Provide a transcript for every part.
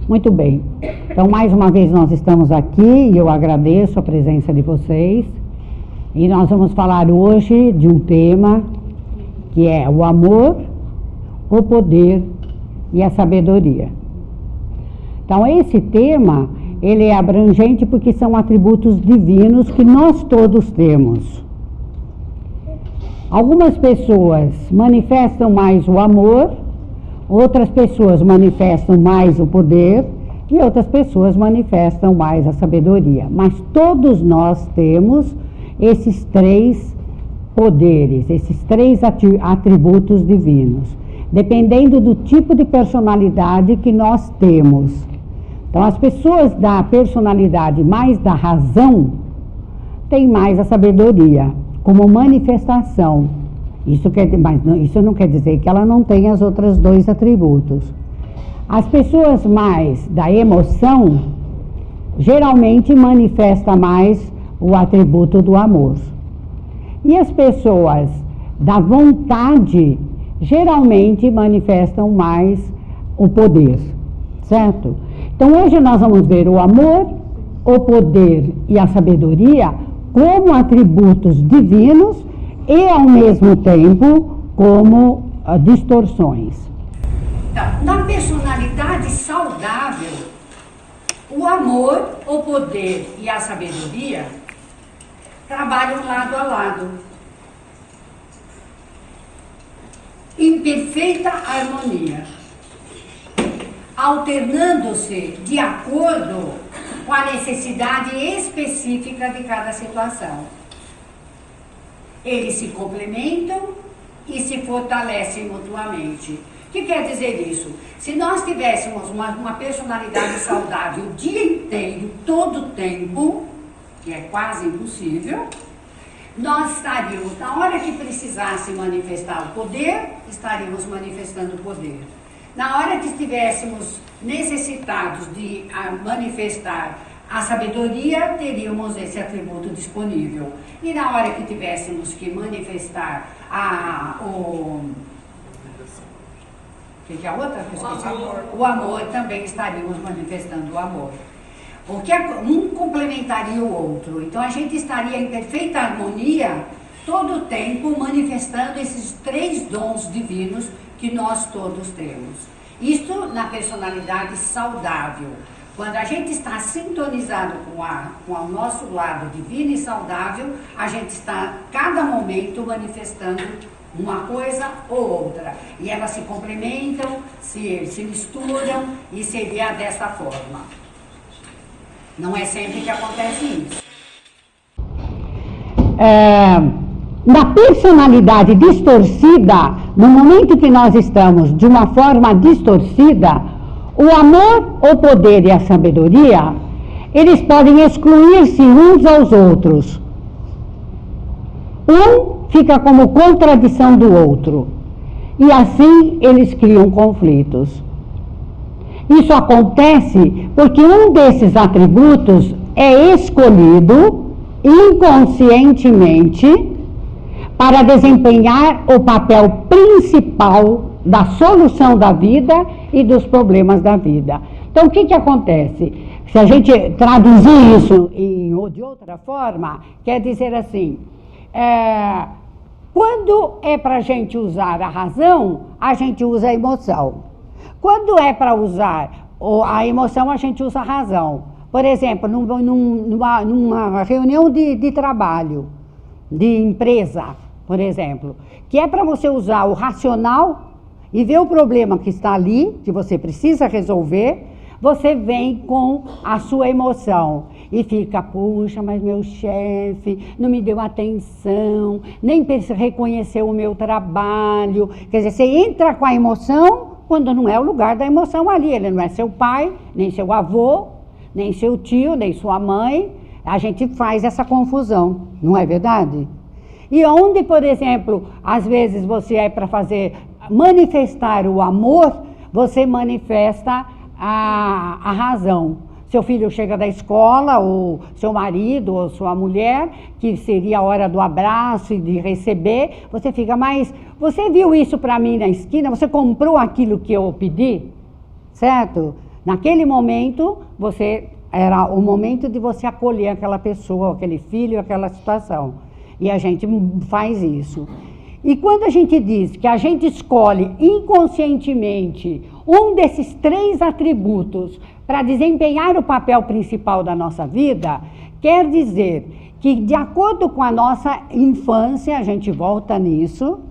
Muito bem. Então, mais uma vez nós estamos aqui e eu agradeço a presença de vocês. E nós vamos falar hoje de um tema que é o amor, o poder e a sabedoria. Então, esse tema, ele é abrangente porque são atributos divinos que nós todos temos. Algumas pessoas manifestam mais o amor, outras pessoas manifestam mais o poder e outras pessoas manifestam mais a sabedoria. Mas todos nós temos esses três poderes, esses três atributos divinos, dependendo do tipo de personalidade que nós temos. Então, as pessoas da personalidade mais da razão têm mais a sabedoria como manifestação. Mas isso não quer dizer que ela não tenha os outros dois atributos. As pessoas mais da emoção geralmente manifestam mais o atributo do amor. E as pessoas da vontade geralmente manifestam mais o poder, certo? Então hoje nós vamos ver o amor, o poder e a sabedoria como atributos divinos e ao mesmo tempo como distorções. Então, na personalidade saudável, o amor, o poder e a sabedoria trabalham lado a lado, em perfeita harmonia, alternando-se de acordo com a necessidade específica de cada situação. Eles se complementam e se fortalecem mutuamente. O que quer dizer isso? Se nós tivéssemos uma personalidade saudável o dia inteiro, todo o tempo, que é quase impossível, nós estaríamos, na hora que precisasse manifestar o poder, estaríamos manifestando o poder. Na hora que estivéssemos necessitados de manifestar a sabedoria, teríamos esse atributo disponível. E na hora que tivéssemos que manifestar o que é a outra? O amor, também estaríamos manifestando o amor. Porque um complementaria o outro. Então a gente estaria em perfeita harmonia todo o tempo manifestando esses três dons divinos que nós todos temos. Isso na personalidade saudável. Quando a gente está sintonizado com o nosso lado divino e saudável, a gente está a cada momento manifestando uma coisa ou outra. E elas se complementam, se misturam e seria dessa forma. Não é sempre que acontece isso. Na personalidade distorcida, no momento que nós estamos de uma forma distorcida, o amor, o poder e a sabedoria, eles podem excluir-se uns aos outros. Um fica como contradição do outro. E assim eles criam conflitos. Isso acontece porque um desses atributos é escolhido inconscientemente para desempenhar o papel principal da solução da vida e dos problemas da vida. Então, o que acontece? Se a gente traduzir isso de outra forma, quer dizer assim, quando é para a gente usar a razão, a gente usa a emoção. Quando é para usar a emoção, a gente usa a razão. Por exemplo, numa reunião de trabalho, de empresa, por exemplo, que é para você usar o racional e ver o problema que está ali, que você precisa resolver, você vem com a sua emoção e fica, puxa, mas meu chefe não me deu atenção, nem reconheceu o meu trabalho. Quer dizer, você entra com a emoção quando não é o lugar da emoção ali. Ele não é seu pai, nem seu avô, nem seu tio, nem sua mãe. A gente faz essa confusão, não é verdade? E onde, por exemplo, às vezes você é para manifestar o amor, você manifesta a razão. Seu filho chega da escola, ou seu marido, ou sua mulher, que seria a hora do abraço e de receber, você fica, mas você viu isso para mim na esquina? Você comprou aquilo que eu pedi? Certo? Naquele momento, era o momento de você acolher aquela pessoa, aquele filho, aquela situação. E a gente faz isso. E quando a gente diz que a gente escolhe inconscientemente um desses 3 atributos para desempenhar o papel principal da nossa vida, quer dizer que, de acordo com a nossa infância, a gente volta nisso,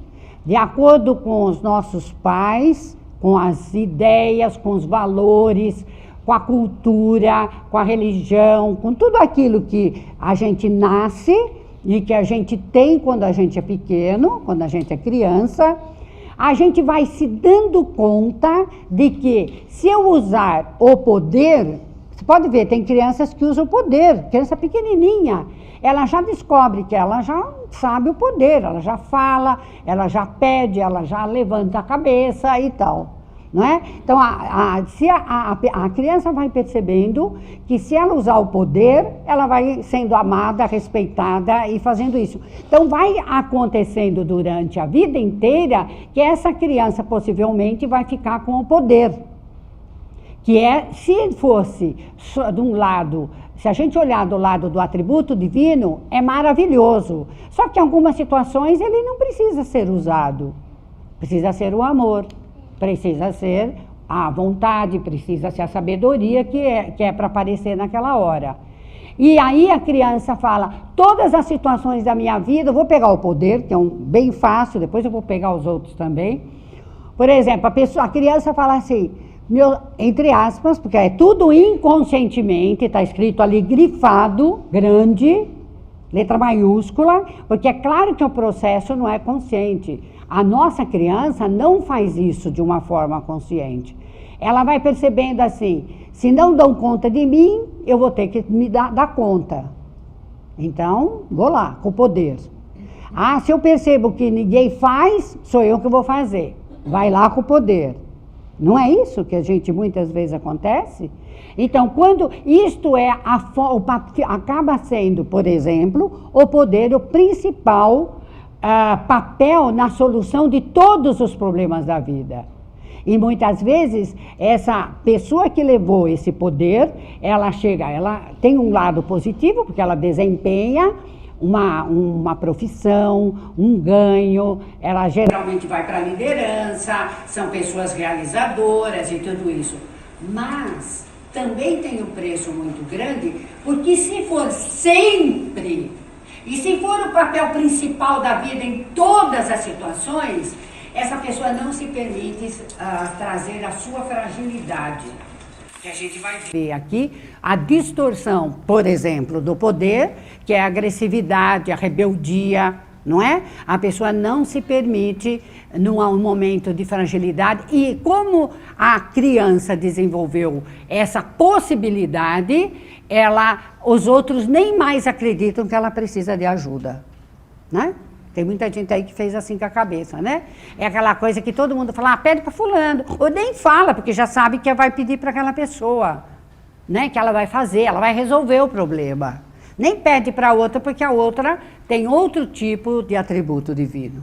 de acordo com os nossos pais, com as ideias, com os valores, com a cultura, com a religião, com tudo aquilo que a gente nasce e que a gente tem quando a gente é pequeno, quando a gente é criança, a gente vai se dando conta de que, se eu usar o poder, você pode ver, tem crianças que usam o poder, criança pequenininha, ela já descobre que ela já sabe o poder, ela já fala, ela já pede, ela já levanta a cabeça e tal. Não é? Então, a criança vai percebendo que, se ela usar o poder, ela vai sendo amada, respeitada e fazendo isso. Então, vai acontecendo durante a vida inteira que essa criança possivelmente vai ficar com o poder. Que é, se fosse de um lado, se a gente olhar do lado do atributo divino, é maravilhoso. Só que em algumas situações ele não precisa ser usado. Precisa ser o amor. Precisa ser a vontade, precisa ser a sabedoria que é para aparecer naquela hora. E aí a criança fala, todas as situações da minha vida, eu vou pegar o poder, que é bem fácil, depois eu vou pegar os outros também. Por exemplo, a criança fala assim, entre aspas, porque é tudo inconscientemente, está escrito ali grifado, grande, letra maiúscula, porque é claro que o processo não é consciente. A nossa criança não faz isso de uma forma consciente. Ela vai percebendo assim, se não dão conta de mim, eu vou ter que me dar conta. Então, vou lá, com o poder. Ah, se eu percebo que ninguém faz, sou eu que vou fazer. Vai lá com o poder. Não é isso que a gente muitas vezes acontece? Então, quando isto acaba sendo, por exemplo, o poder, o principal papel na solução de todos os problemas da vida. E muitas vezes essa pessoa que levou esse poder, ela tem um lado positivo, porque ela desempenha uma profissão, um ganho, ela geralmente vai para a liderança, são pessoas realizadoras e tudo isso. Mas também tem um preço muito grande, porque se for sempre, e se for o papel principal da vida em todas as situações, essa pessoa não se permite trazer a sua fragilidade. Que a gente vai ver aqui a distorção, por exemplo, do poder, que é a agressividade, a rebeldia, não é? A pessoa não se permite num momento de fragilidade. E como a criança desenvolveu essa possibilidade, os outros nem mais acreditam que ela precisa de ajuda, né? Tem muita gente aí que fez assim com a cabeça, né? É aquela coisa que todo mundo fala, pede para fulano, ou nem fala, porque já sabe que vai pedir para aquela pessoa, né? Que ela vai fazer, ela vai resolver o problema. Nem pede para a outra, porque a outra tem outro tipo de atributo divino.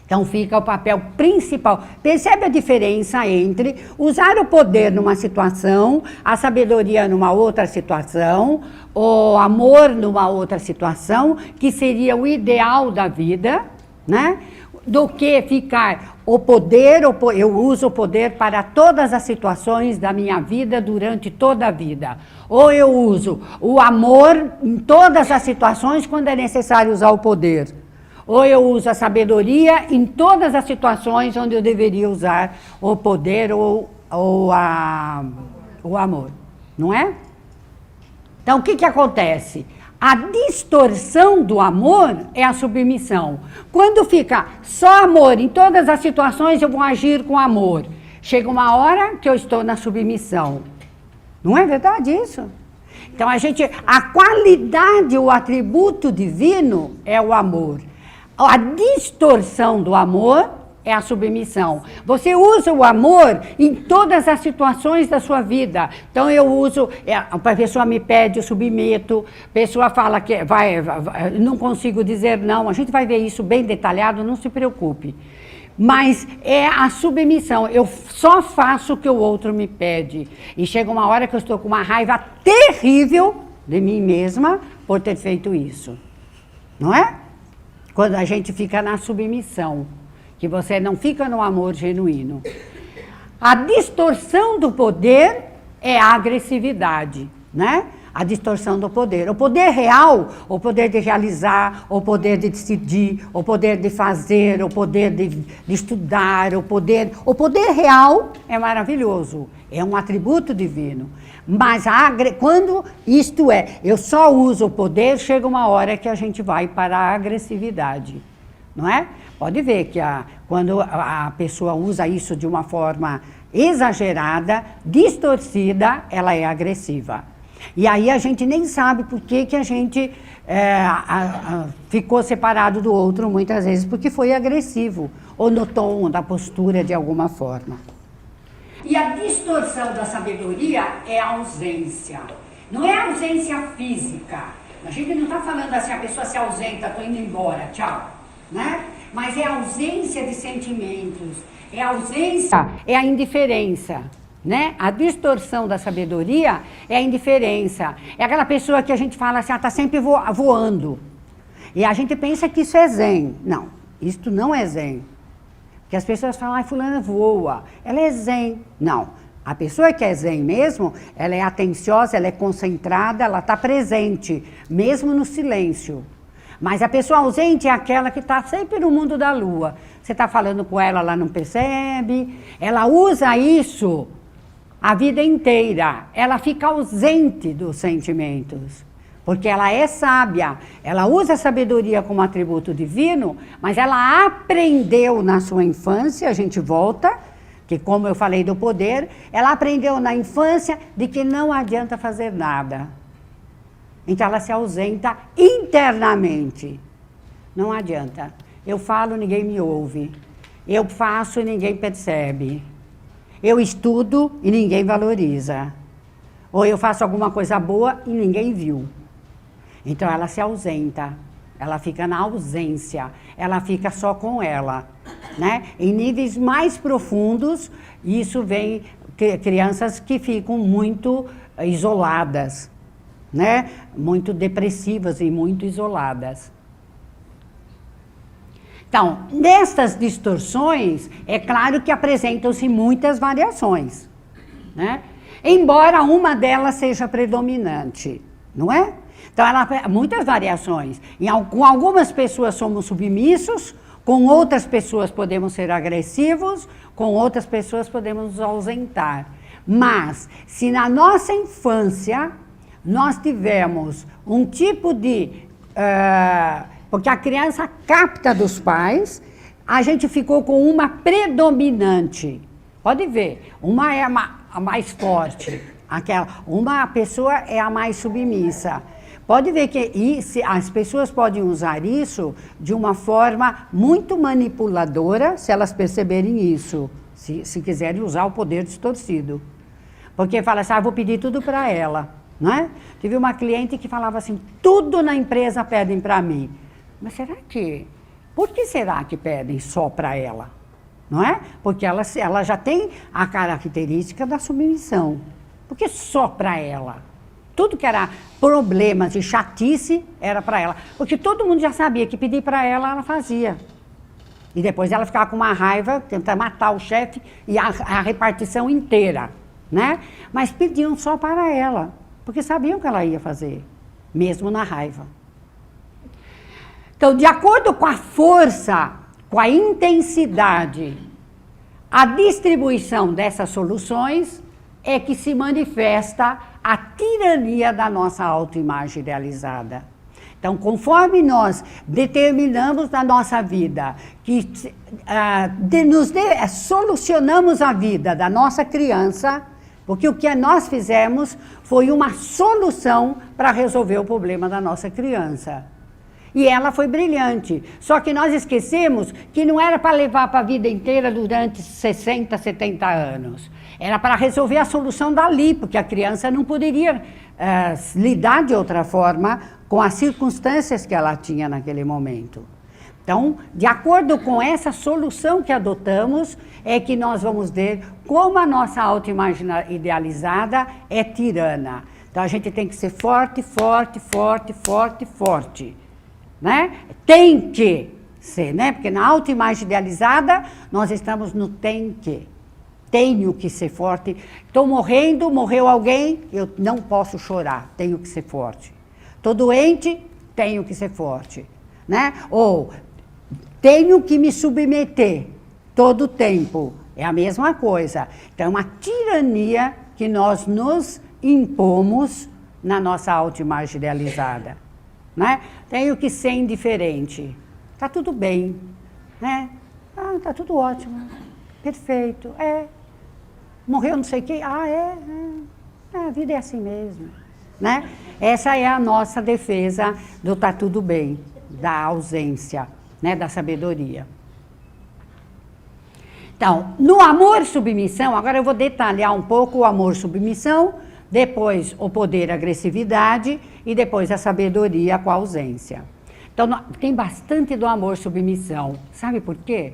Então fica o papel principal. Percebe a diferença entre usar o poder numa situação, a sabedoria numa outra situação, o amor numa outra situação, que seria o ideal da vida, né? Do que ficar o poder, eu uso o poder para todas as situações da minha vida durante toda a vida. Ou eu uso o amor em todas as situações quando é necessário usar o poder. Ou eu uso a sabedoria em todas as situações onde eu deveria usar o poder ou o amor, não é? Então, o que acontece? A distorção do amor é a submissão. Quando fica só amor em todas as situações, eu vou agir com amor. Chega uma hora que eu estou na submissão. Não é verdade isso? Então, a qualidade, o atributo divino é o amor. A distorção do amor é a submissão. Você usa o amor em todas as situações da sua vida. Então eu uso, a pessoa me pede, eu submeto, a pessoa fala que não consigo dizer não, a gente vai ver isso bem detalhado, não se preocupe. Mas é a submissão, eu só faço o que o outro me pede. E chega uma hora que eu estou com uma raiva terrível de mim mesma por ter feito isso. Não é? Quando a gente fica na submissão, que você não fica no amor genuíno. A distorção do poder é a agressividade, né? A distorção do poder. O poder real, o poder de realizar, o poder de decidir, o poder de fazer, o poder de estudar, o poder real é maravilhoso, é um atributo divino. Mas quando isto eu só uso o poder, chega uma hora que a gente vai para a agressividade, não é? Pode ver que quando a pessoa usa isso de uma forma exagerada, distorcida, ela é agressiva. E aí a gente nem sabe por que a gente ficou separado do outro muitas vezes, porque foi agressivo, ou no tom, da postura de alguma forma. E a distorção da sabedoria é a ausência. Não é a ausência física. A gente não está falando assim, a pessoa se ausenta, estou indo embora, tchau. Né? Mas é a ausência de sentimentos, é a ausência, é a indiferença. Né? A distorção da sabedoria é a indiferença. É aquela pessoa que a gente fala assim, está sempre voando. E a gente pensa que isso é zen. Não, isto não é zen. Porque as pessoas falam, fulana voa, ela é zen. Não, a pessoa que é zen mesmo, ela é atenciosa, ela é concentrada, ela está presente, mesmo no silêncio. Mas a pessoa ausente é aquela que está sempre no mundo da lua. Você está falando com ela, ela não percebe, ela usa isso a vida inteira, ela fica ausente dos sentimentos, porque ela é sábia, ela usa a sabedoria como atributo divino, mas ela aprendeu na sua infância, a gente volta, que como eu falei do poder, ela aprendeu na infância de que não adianta fazer nada. Então ela se ausenta internamente, não adianta. Eu falo, ninguém me ouve, eu faço e ninguém percebe. Eu estudo e ninguém valoriza. Ou eu faço alguma coisa boa e ninguém viu. Então ela se ausenta, ela fica na ausência, ela fica só com ela. Né? Em níveis mais profundos, isso vem crianças que ficam muito isoladas, né? Muito depressivas e muito isoladas. Então, nestas distorções, é claro que apresentam-se muitas variações, né? Embora uma delas seja predominante, não é? Então, muitas variações. Com algumas pessoas somos submissos, com outras pessoas podemos ser agressivos, com outras pessoas podemos nos ausentar. Mas, se na nossa infância nós tivemos um tipo de... porque a criança capta dos pais, a gente ficou com uma predominante. Pode ver, uma é a mais forte, uma pessoa é a mais submissa. Pode ver que as pessoas podem usar isso de uma forma muito manipuladora, se elas perceberem isso, se quiserem usar o poder distorcido. Porque fala assim, vou pedir tudo para ela. Não é? Tive uma cliente que falava assim, tudo na empresa pedem para mim. Mas por que será que pedem só para ela? Não é? Porque ela já tem a característica da submissão. Por que só para ela? Tudo que era problemas e chatice era para ela. Porque todo mundo já sabia que pedir para ela fazia. E depois ela ficava com uma raiva, tentando matar o chefe e a repartição inteira. Né? Mas pediam só para ela, porque sabiam que ela ia fazer, mesmo na raiva. Então, de acordo com a força, com a intensidade, a distribuição dessas soluções é que se manifesta a tirania da nossa autoimagem idealizada. Então, conforme nós determinamos na nossa vida que solucionamos a vida da nossa criança, porque o que nós fizemos foi uma solução para resolver o problema da nossa criança. E ela foi brilhante. Só que nós esquecemos que não era para levar para a vida inteira durante 60, 70 anos. Era para resolver a solução dali, porque a criança não poderia lidar de outra forma com as circunstâncias que ela tinha naquele momento. Então, de acordo com essa solução que adotamos, é que nós vamos ver como a nossa autoimagem idealizada é tirana. Então, a gente tem que ser forte, forte, forte, forte, forte. Né? Tem que ser, né? Porque na autoimagem idealizada, nós estamos no tem que. Tenho que ser forte. Estou morrendo, morreu alguém, eu não posso chorar, tenho que ser forte. Estou doente, tenho que ser forte. Né? Ou tenho que me submeter todo o tempo. É a mesma coisa. Então, é uma tirania que nós nos impomos na nossa autoimagem idealizada. Né? Tenho que ser indiferente. Está tudo bem. Né? Está tudo ótimo. Perfeito. Morreu não sei quem. A vida é assim mesmo. Né? Essa é a nossa defesa do tá tudo bem, da ausência, né? Da sabedoria. Então, no amor-submissão, agora eu vou detalhar um pouco o amor-submissão, depois o poder-agressividade e depois a sabedoria com a ausência. Então, tem bastante do amor-submissão. Sabe por quê?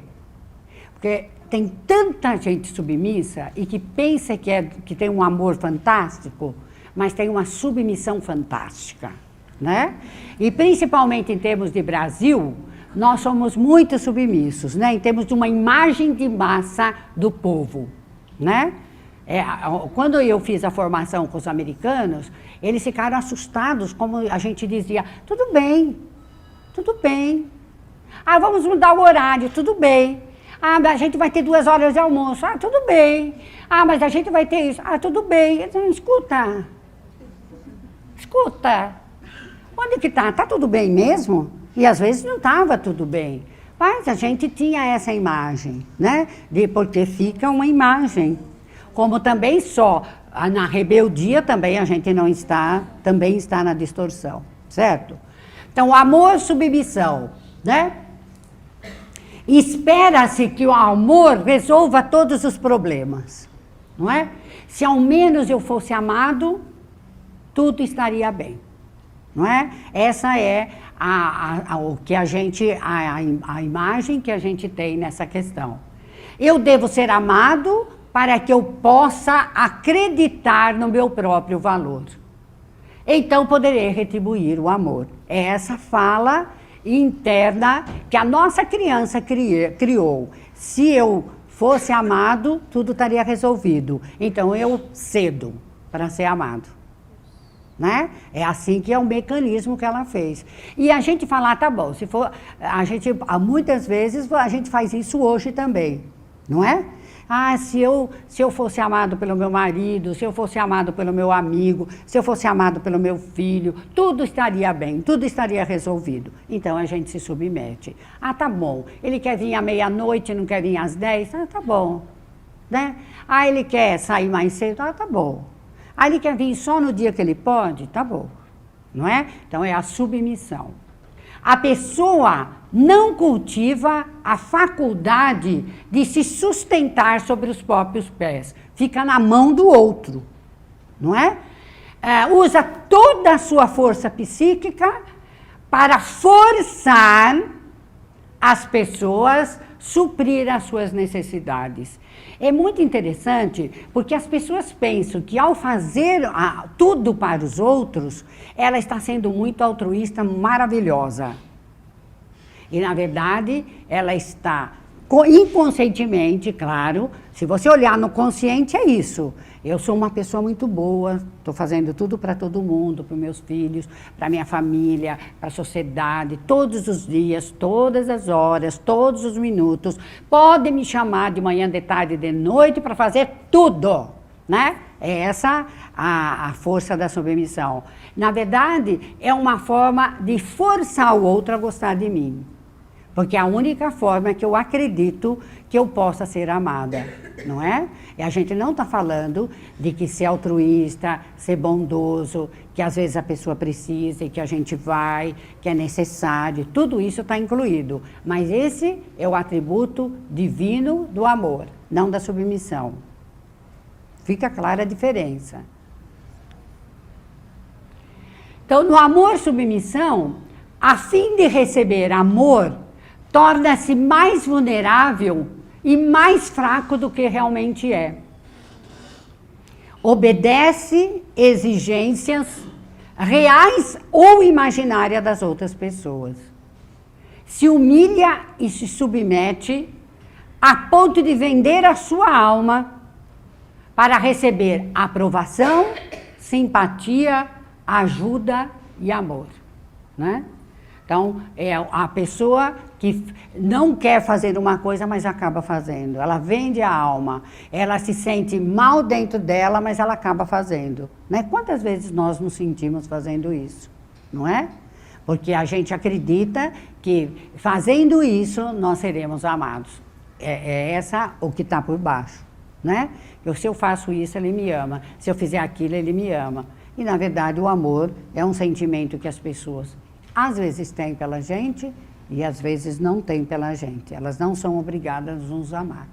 Porque tem tanta gente submissa e que pensa que tem um amor fantástico, mas tem uma submissão fantástica, né? E principalmente em termos de Brasil, nós somos muito submissos, né? Em termos de uma imagem de massa do povo, né? Quando eu fiz a formação com os americanos, eles ficaram assustados, como a gente dizia, tudo bem, tudo bem. Vamos mudar o horário, tudo bem. Mas a gente vai ter 2 horas de almoço, tudo bem. Mas a gente vai ter isso, tudo bem. Então, escuta, onde que tá? Tá tudo bem mesmo? E às vezes não estava tudo bem. Mas a gente tinha essa imagem, né? Porque fica uma imagem. Como também na rebeldia também a gente não está, também está na distorção, certo? Então, amor, submissão, né? Espera-se que o amor resolva todos os problemas, não é? Se ao menos eu fosse amado, tudo estaria bem, não é? Essa é o que a imagem que a gente tem nessa questão. Eu devo ser amado para que eu possa acreditar no meu próprio valor. Então poderei retribuir o amor. É essa fala interna que a nossa criança criou. Se eu fosse amado, tudo estaria resolvido. Então eu cedo para ser amado. Né? É assim que é o mecanismo que ela fez. E a gente fala, tá bom, se for, muitas vezes a gente faz isso hoje também, não é? Se eu fosse amado pelo meu marido, se eu fosse amado pelo meu amigo, se eu fosse amado pelo meu filho, tudo estaria bem, tudo estaria resolvido. Então a gente se submete. Tá bom, ele quer vir à meia-noite, não quer vir às 10? Tá bom. Né? Ele quer sair mais cedo? Tá bom. Ele quer vir só no dia que ele pode? Tá bom. Não é? Então é a submissão. A pessoa não cultiva a faculdade de se sustentar sobre os próprios pés. Fica na mão do outro, não é? Usa toda a sua força psíquica para forçar as pessoas a suprir as suas necessidades. É muito interessante, porque as pessoas pensam que ao fazer tudo para os outros, ela está sendo muito altruísta, maravilhosa. E, na verdade, ela está inconscientemente, claro, se você olhar no consciente, é isso. Eu sou uma pessoa muito boa, estou fazendo tudo para todo mundo, para os meus filhos, para a minha família, para a sociedade, todos os dias, todas as horas, todos os minutos. Pode me chamar de manhã, de tarde, de noite para fazer tudo, né? É essa a força da submissão. Na verdade, é uma forma de forçar o outro a gostar de mim. Porque é a única forma que eu acredito que eu possa ser amada, não é? E a gente não está falando de que ser altruísta, ser bondoso, que às vezes a pessoa precisa e que a gente vai, que é necessário, tudo isso está incluído. Mas esse é o atributo divino do amor, não da submissão. Fica clara a diferença. Então, no amor-submissão, a fim de receber amor, torna-se mais vulnerável e mais fraco do que realmente é. Obedece exigências reais ou imaginárias das outras pessoas. Se humilha e se submete a ponto de vender a sua alma para receber aprovação, simpatia, ajuda e amor, né? Então, é a pessoa que não quer fazer uma coisa, mas acaba fazendo. Ela vende a alma, ela se sente mal dentro dela, mas ela acaba fazendo, né? Quantas vezes nós nos sentimos fazendo isso, não é? Porque a gente acredita que fazendo isso, nós seremos amados. É essa o que está por baixo, né? Se eu faço isso, ele me ama. Se eu fizer aquilo, ele me ama. E, na verdade, o amor é um sentimento que as pessoas às vezes têm pela gente e às vezes não têm pela gente. Elas não são obrigadas a nos amar.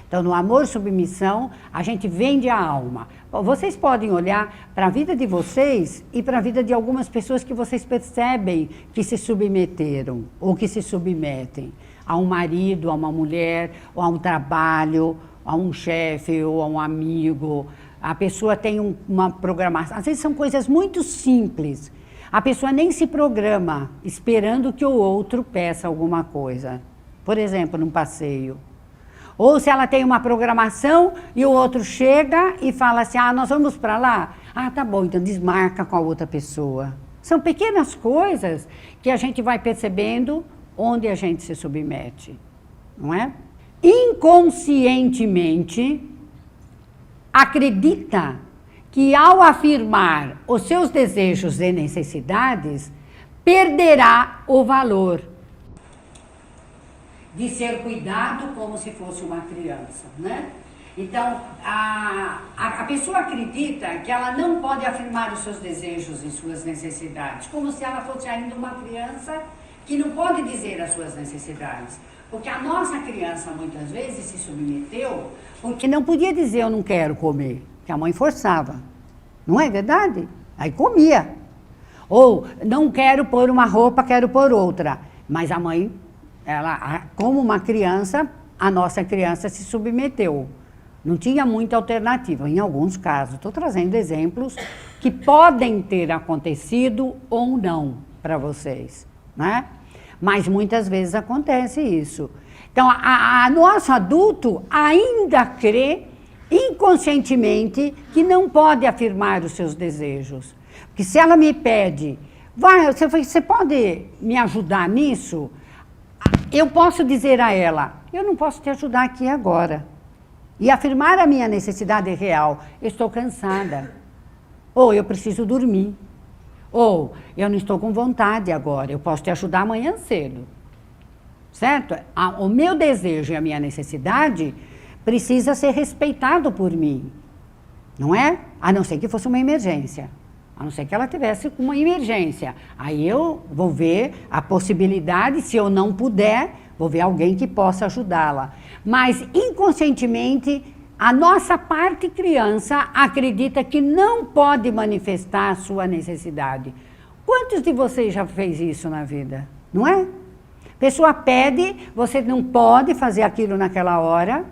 Então, no amor-submissão, a gente vende a alma. Vocês podem olhar para a vida de vocês e para a vida de algumas pessoas que vocês percebem que se submeteram ou que se submetem a um marido, a uma mulher, ou a um trabalho, a um chefe ou a um amigo. A pessoa tem uma programação. Às vezes são coisas muito simples. A pessoa nem se programa esperando que o outro peça alguma coisa. Por exemplo, num passeio. Ou se ela tem uma programação e o outro chega e fala assim, nós vamos para lá? Tá bom, então desmarca com a outra pessoa. São pequenas coisas que a gente vai percebendo onde a gente se submete, não é? Inconscientemente, acredita que ao afirmar os seus desejos e necessidades, perderá o valor de ser cuidado como se fosse uma criança, né? Então, a pessoa acredita que ela não pode afirmar os seus desejos e suas necessidades, como se ela fosse ainda uma criança que não pode dizer as suas necessidades. Porque a nossa criança, muitas vezes, se submeteu porque não podia dizer eu não quero comer, que a mãe forçava. Não é verdade? Aí comia. Ou não quero pôr uma roupa, quero pôr outra. Mas a mãe, ela, como uma criança, a nossa criança se submeteu. Não tinha muita alternativa, em alguns casos. Estou trazendo exemplos que podem ter acontecido ou não para vocês, né? Mas muitas vezes acontece isso. Então, nosso adulto ainda crê inconscientemente que não pode afirmar os seus desejos. Porque se ela me pede, você pode me ajudar nisso? Eu posso dizer a ela, eu não posso te ajudar aqui agora. E afirmar a minha necessidade real, eu estou cansada. Ou eu preciso dormir. Ou eu não estou com vontade agora, eu posso te ajudar amanhã cedo. Certo? O meu desejo e a minha necessidade precisa ser respeitado por mim. Não é? A não ser que fosse uma emergência. A não ser que ela tivesse uma emergência. Aí eu vou ver a possibilidade, se eu não puder, vou ver alguém que possa ajudá-la. Mas inconscientemente, a nossa parte criança acredita que não pode manifestar a sua necessidade. Quantos de vocês já fez isso na vida? Não é? Pessoa pede, você não pode fazer aquilo naquela hora.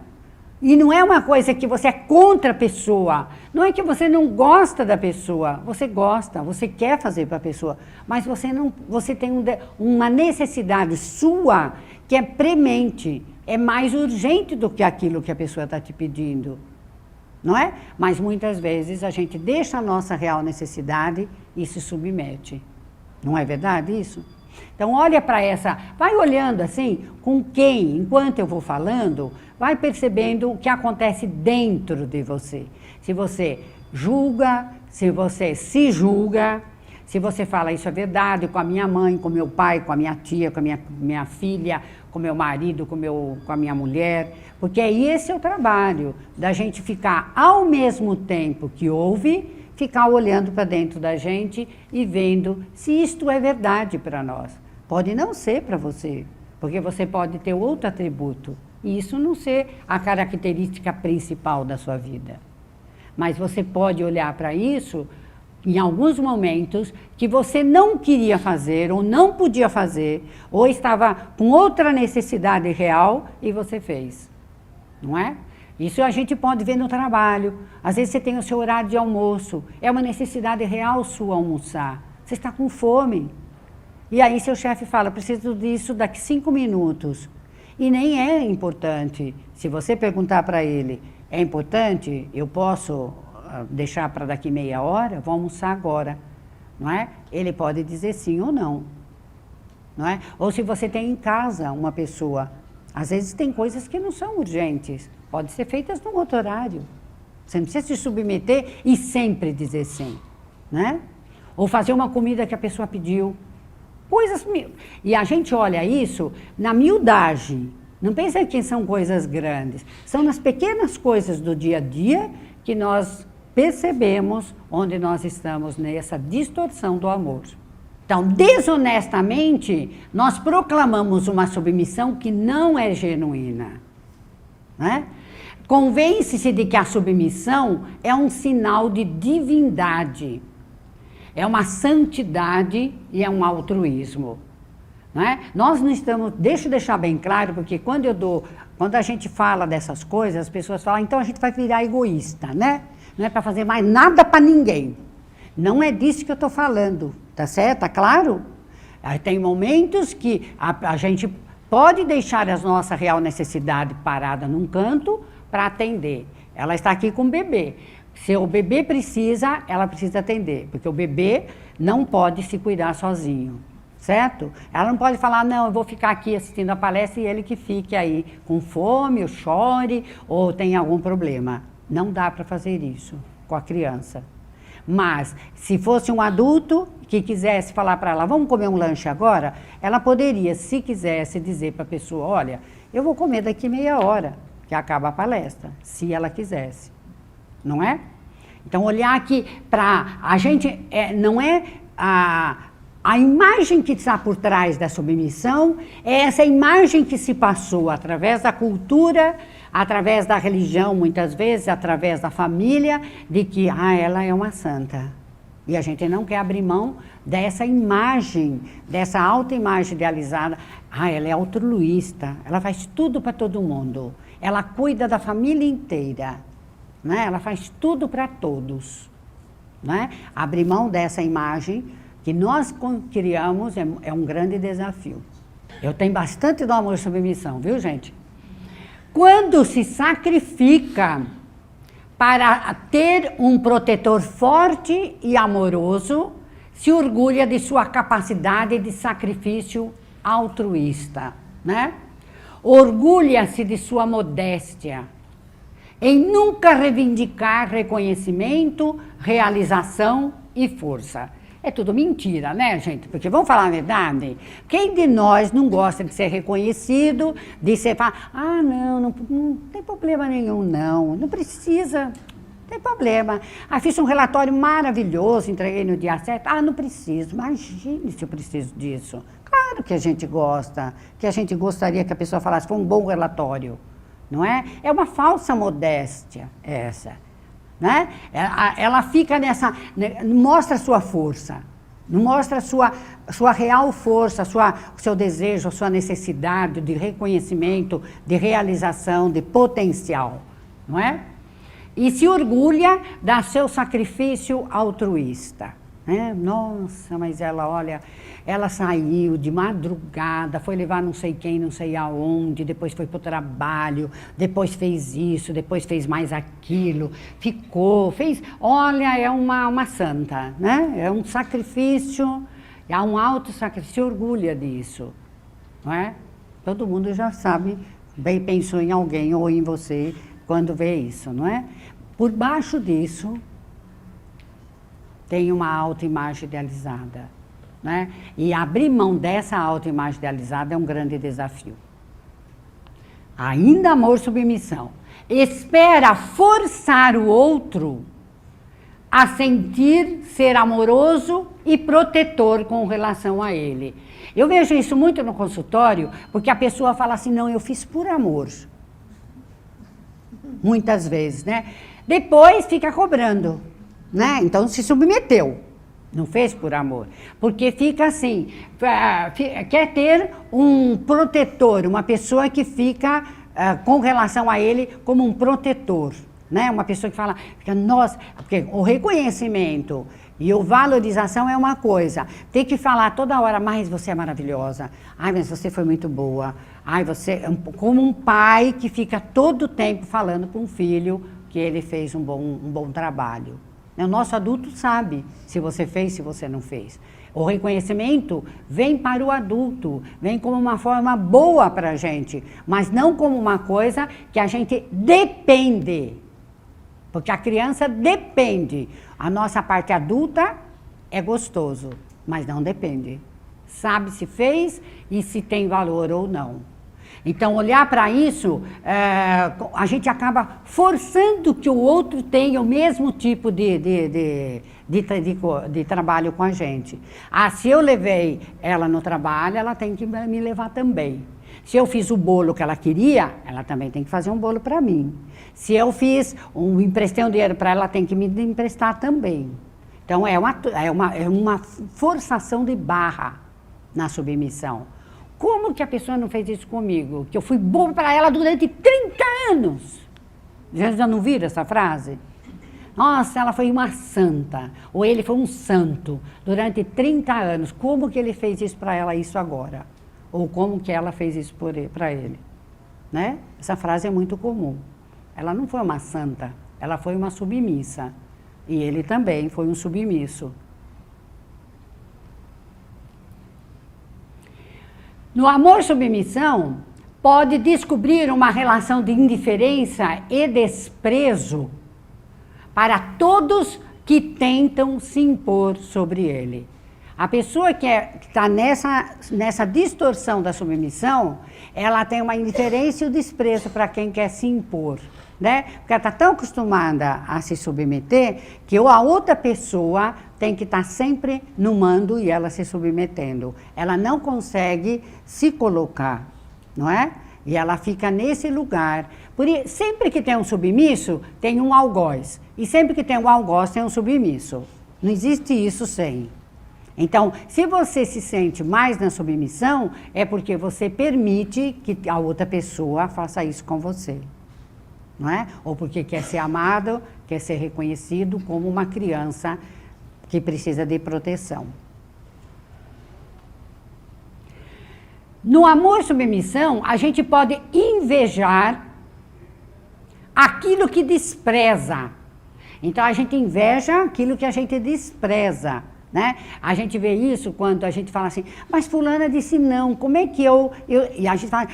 E não é uma coisa que você é contra a pessoa. Não é que você não gosta da pessoa. Você gosta, você quer fazer para a pessoa. Mas você tem uma necessidade sua que é premente. É mais urgente do que aquilo que a pessoa está te pedindo. Não é? Mas muitas vezes a gente deixa a nossa real necessidade e se submete. Não é verdade isso? Então olha para essa, vai olhando assim, com quem, enquanto eu vou falando, vai percebendo o que acontece dentro de você. Se você julga, se você se julga, Se você fala isso é verdade com a minha mãe, com meu pai, com a minha tia, com a minha filha, com meu marido, com a minha mulher, porque esse é o trabalho, da gente ficar ao mesmo tempo que ouve, ficar olhando para dentro da gente e vendo se isto é verdade para nós. Pode não ser para você, porque você pode ter outro atributo, e isso não ser a característica principal da sua vida. Mas você pode olhar para isso em alguns momentos que você não queria fazer, ou não podia fazer, ou estava com outra necessidade real e você fez, não é? Isso a gente pode ver no trabalho. Às vezes você tem o seu horário de almoço, é uma necessidade real sua almoçar, você está com fome. E aí seu chefe fala, preciso disso daqui 5 minutos. E nem é importante. Se você perguntar para ele, é importante? Eu posso deixar para daqui meia hora? Vou almoçar agora. Não é? Ele pode dizer sim ou não. Não é? Ou se você tem em casa uma pessoa, às vezes tem coisas que não são urgentes, podem ser feitas num outro horário. Você não precisa se submeter e sempre dizer sim. Né? Ou fazer uma comida que a pessoa pediu. Coisas mil. E a gente olha isso na miudagem. Não pensa que são coisas grandes. São nas pequenas coisas do dia a dia que nós percebemos onde nós estamos nessa distorção do amor. Então, desonestamente, nós proclamamos uma submissão que não é genuína. Né? Convence-se de que a submissão é um sinal de divindade. É uma santidade e é um altruísmo. Não é? Nós não estamos, deixa eu deixar bem claro, porque quando a gente fala dessas coisas, as pessoas falam, então a gente vai virar egoísta, né? Não é para fazer mais nada para ninguém. Não é disso que eu estou falando, tá certo? Tá claro? Tem momentos que a gente pode deixar a nossa real necessidade parada num canto para atender. Ela está aqui com o bebê. Se o bebê precisa, ela precisa atender, porque o bebê não pode se cuidar sozinho, certo? Ela não pode falar, não, eu vou ficar aqui assistindo a palestra e ele que fique aí com fome, ou chore, ou tem algum problema. Não dá para fazer isso com a criança. Mas, se fosse um adulto que quisesse falar para ela, vamos comer um lanche agora, ela poderia, se quisesse, dizer para a pessoa, olha, eu vou comer daqui meia hora, que acaba a palestra, se ela quisesse. Não é? Então, olhar aqui para a gente, não é a imagem que está por trás da submissão, é essa imagem que se passou através da cultura, através da religião, muitas vezes, através da família, de que ela é uma santa. E a gente não quer abrir mão dessa imagem, dessa autoimagem idealizada. Ela é altruísta, ela faz tudo para todo mundo, ela cuida da família inteira. Né? Ela faz tudo para todos. Né? Abrir mão dessa imagem que nós criamos é um grande desafio. Eu tenho bastante do amor e submissão, viu, gente? Quando se sacrifica para ter um protetor forte e amoroso, se orgulha de sua capacidade de sacrifício altruísta. Né? Orgulha-se de sua modéstia, em nunca reivindicar reconhecimento, realização e força. É tudo mentira, né, gente? Porque vamos falar a verdade? Quem de nós não gosta de ser reconhecido, de ser... não tem problema nenhum, não precisa, não tem problema. Fiz um relatório maravilhoso, entreguei no dia certo. Não preciso, imagine se eu preciso disso. Claro que a gente gosta, que a gente gostaria que a pessoa falasse, foi um bom relatório. Não é? É uma falsa modéstia essa, né? Ela fica nessa, mostra a sua força, não mostra a sua real força, o seu desejo, a sua necessidade de reconhecimento, de realização, de potencial, não é? E se orgulha do seu sacrifício altruísta. Nossa, mas ela saiu de madrugada, foi levar não sei quem, não sei aonde, depois foi para o trabalho, depois fez isso, depois fez mais aquilo, fez, é uma santa, né? É um sacrifício, é um alto sacrifício, se orgulha disso, não é? Todo mundo já sabe, bem pensou em alguém ou em você quando vê isso, não é? Por baixo disso, tem uma autoimagem idealizada, né? E abrir mão dessa autoimagem idealizada é um grande desafio. Ainda amor, submissão. Espera forçar o outro a sentir ser amoroso e protetor com relação a ele. Eu vejo isso muito no consultório, porque a pessoa fala assim, não, eu fiz por amor. Muitas vezes, né? Depois fica cobrando, né? Então se submeteu, não fez por amor. Porque fica assim, quer ter um protetor, uma pessoa que fica com relação a ele como um protetor, né? Uma pessoa que fala, nossa, porque o reconhecimento e a valorização é uma coisa. Tem que falar toda hora, mas você é maravilhosa. Ai, mas você foi muito boa. Ai, você... Como um pai que fica todo o tempo falando para um filho que ele fez um bom trabalho. O nosso adulto sabe se você fez, se você não fez. O reconhecimento vem para o adulto, vem como uma forma boa para a gente, mas não como uma coisa que a gente depende. Porque a criança depende. A nossa parte adulta é gostoso, mas não depende. Sabe se fez e se tem valor ou não. Então, olhar para isso, a gente acaba forçando que o outro tenha o mesmo tipo de trabalho com a gente. Ah, se eu levei ela no trabalho, ela tem que me levar também. Se eu fiz o bolo que ela queria, ela também tem que fazer um bolo para mim. Se eu emprestei um dinheiro para ela, ela tem que me emprestar também. Então, é uma forçação de barra na submissão. Como que a pessoa não fez isso comigo? Que eu fui bom para ela durante 30 anos. Já não viram essa frase? Nossa, ela foi uma santa. Ou ele foi um santo durante 30 anos. Como que ele fez isso para ela, isso agora? Ou como que ela fez isso para ele? Né? Essa frase é muito comum. Ela não foi uma santa, ela foi uma submissa. E ele também foi um submisso. No amor-submissão, pode descobrir uma relação de indiferença e desprezo para todos que tentam se impor sobre ele. A pessoa que está nessa distorção da submissão, ela tem uma indiferença e o desprezo para quem quer se impor, né? Porque ela está tão acostumada a se submeter que a outra pessoa tem que estar sempre no mando e ela se submetendo. Ela não consegue se colocar, não é? E ela fica nesse lugar. Sempre que tem um submisso, tem um algoz. E sempre que tem um algoz, tem um submisso. Não existe isso sem. Então, se você se sente mais na submissão, é porque você permite que a outra pessoa faça isso com você. Não é? Ou porque quer ser amado, quer ser reconhecido como uma criança que precisa de proteção. No amor-submissão, a gente pode invejar aquilo que despreza. Então, a gente inveja aquilo que a gente despreza. Né? A gente vê isso quando a gente fala assim, mas fulana disse não, como é que e a gente fala,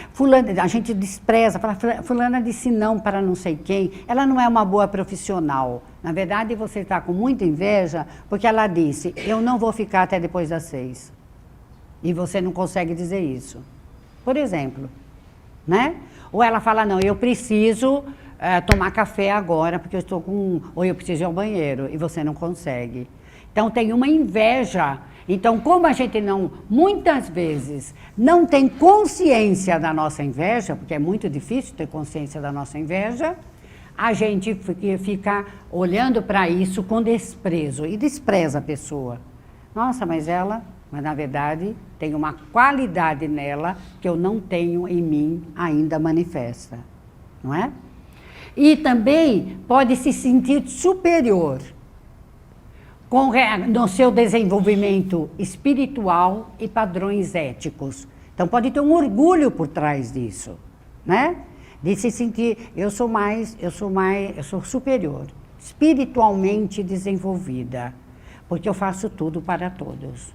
a gente despreza, fala, fulana disse não para não sei quem, ela não é uma boa profissional. Na verdade, você está com muita inveja, porque ela disse, eu não vou ficar até depois das 6. E você não consegue dizer isso. Por exemplo, né? Ou ela fala, não, eu preciso tomar café agora, porque eu estou ou eu preciso ir ao banheiro, e você não consegue. Então, tem uma inveja. Então, como a gente muitas vezes, não tem consciência da nossa inveja, porque é muito difícil ter consciência da nossa inveja, a gente fica olhando para isso com desprezo e despreza a pessoa. Nossa, mas na verdade, tem uma qualidade nela que eu não tenho em mim ainda manifesta, não é? E também pode se sentir superior no seu desenvolvimento espiritual e padrões éticos. Então pode ter um orgulho por trás disso, né? De se sentir, eu sou superior, espiritualmente desenvolvida, porque eu faço tudo para todos,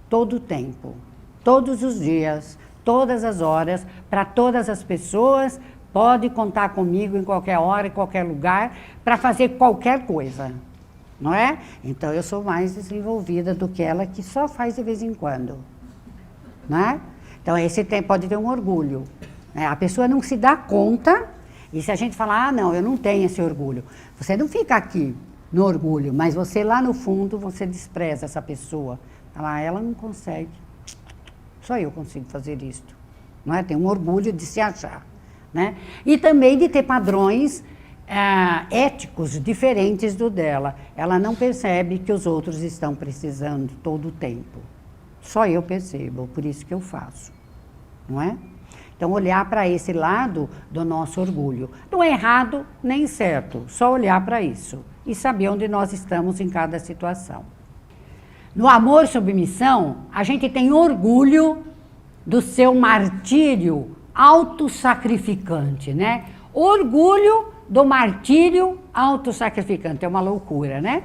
todo o tempo, todos os dias, todas as horas, para todas as pessoas, pode contar comigo em qualquer hora, em qualquer lugar, para fazer qualquer coisa. não é? Então eu sou mais desenvolvida do que ela, que só faz de vez em quando, não é? Então esse pode ter um orgulho, né? A pessoa não se dá conta, e se a gente falar, ah, não, eu não tenho esse orgulho, você não fica aqui no orgulho, mas você lá no fundo, você despreza essa pessoa. Ela não consegue, só eu consigo fazer isto, não é? Tem um orgulho de se achar, né? E também de ter padrões éticos diferentes do dela. Ela não percebe que os outros estão precisando todo o tempo. Só eu percebo, por isso que eu faço, não é? Então, olhar para esse lado do nosso orgulho. Não é errado nem certo, só olhar para isso e saber onde nós estamos em cada situação. No amor e submissão, a gente tem orgulho do seu martírio autossacrificante, né? Orgulho do martírio autossacrificante. É uma loucura, né?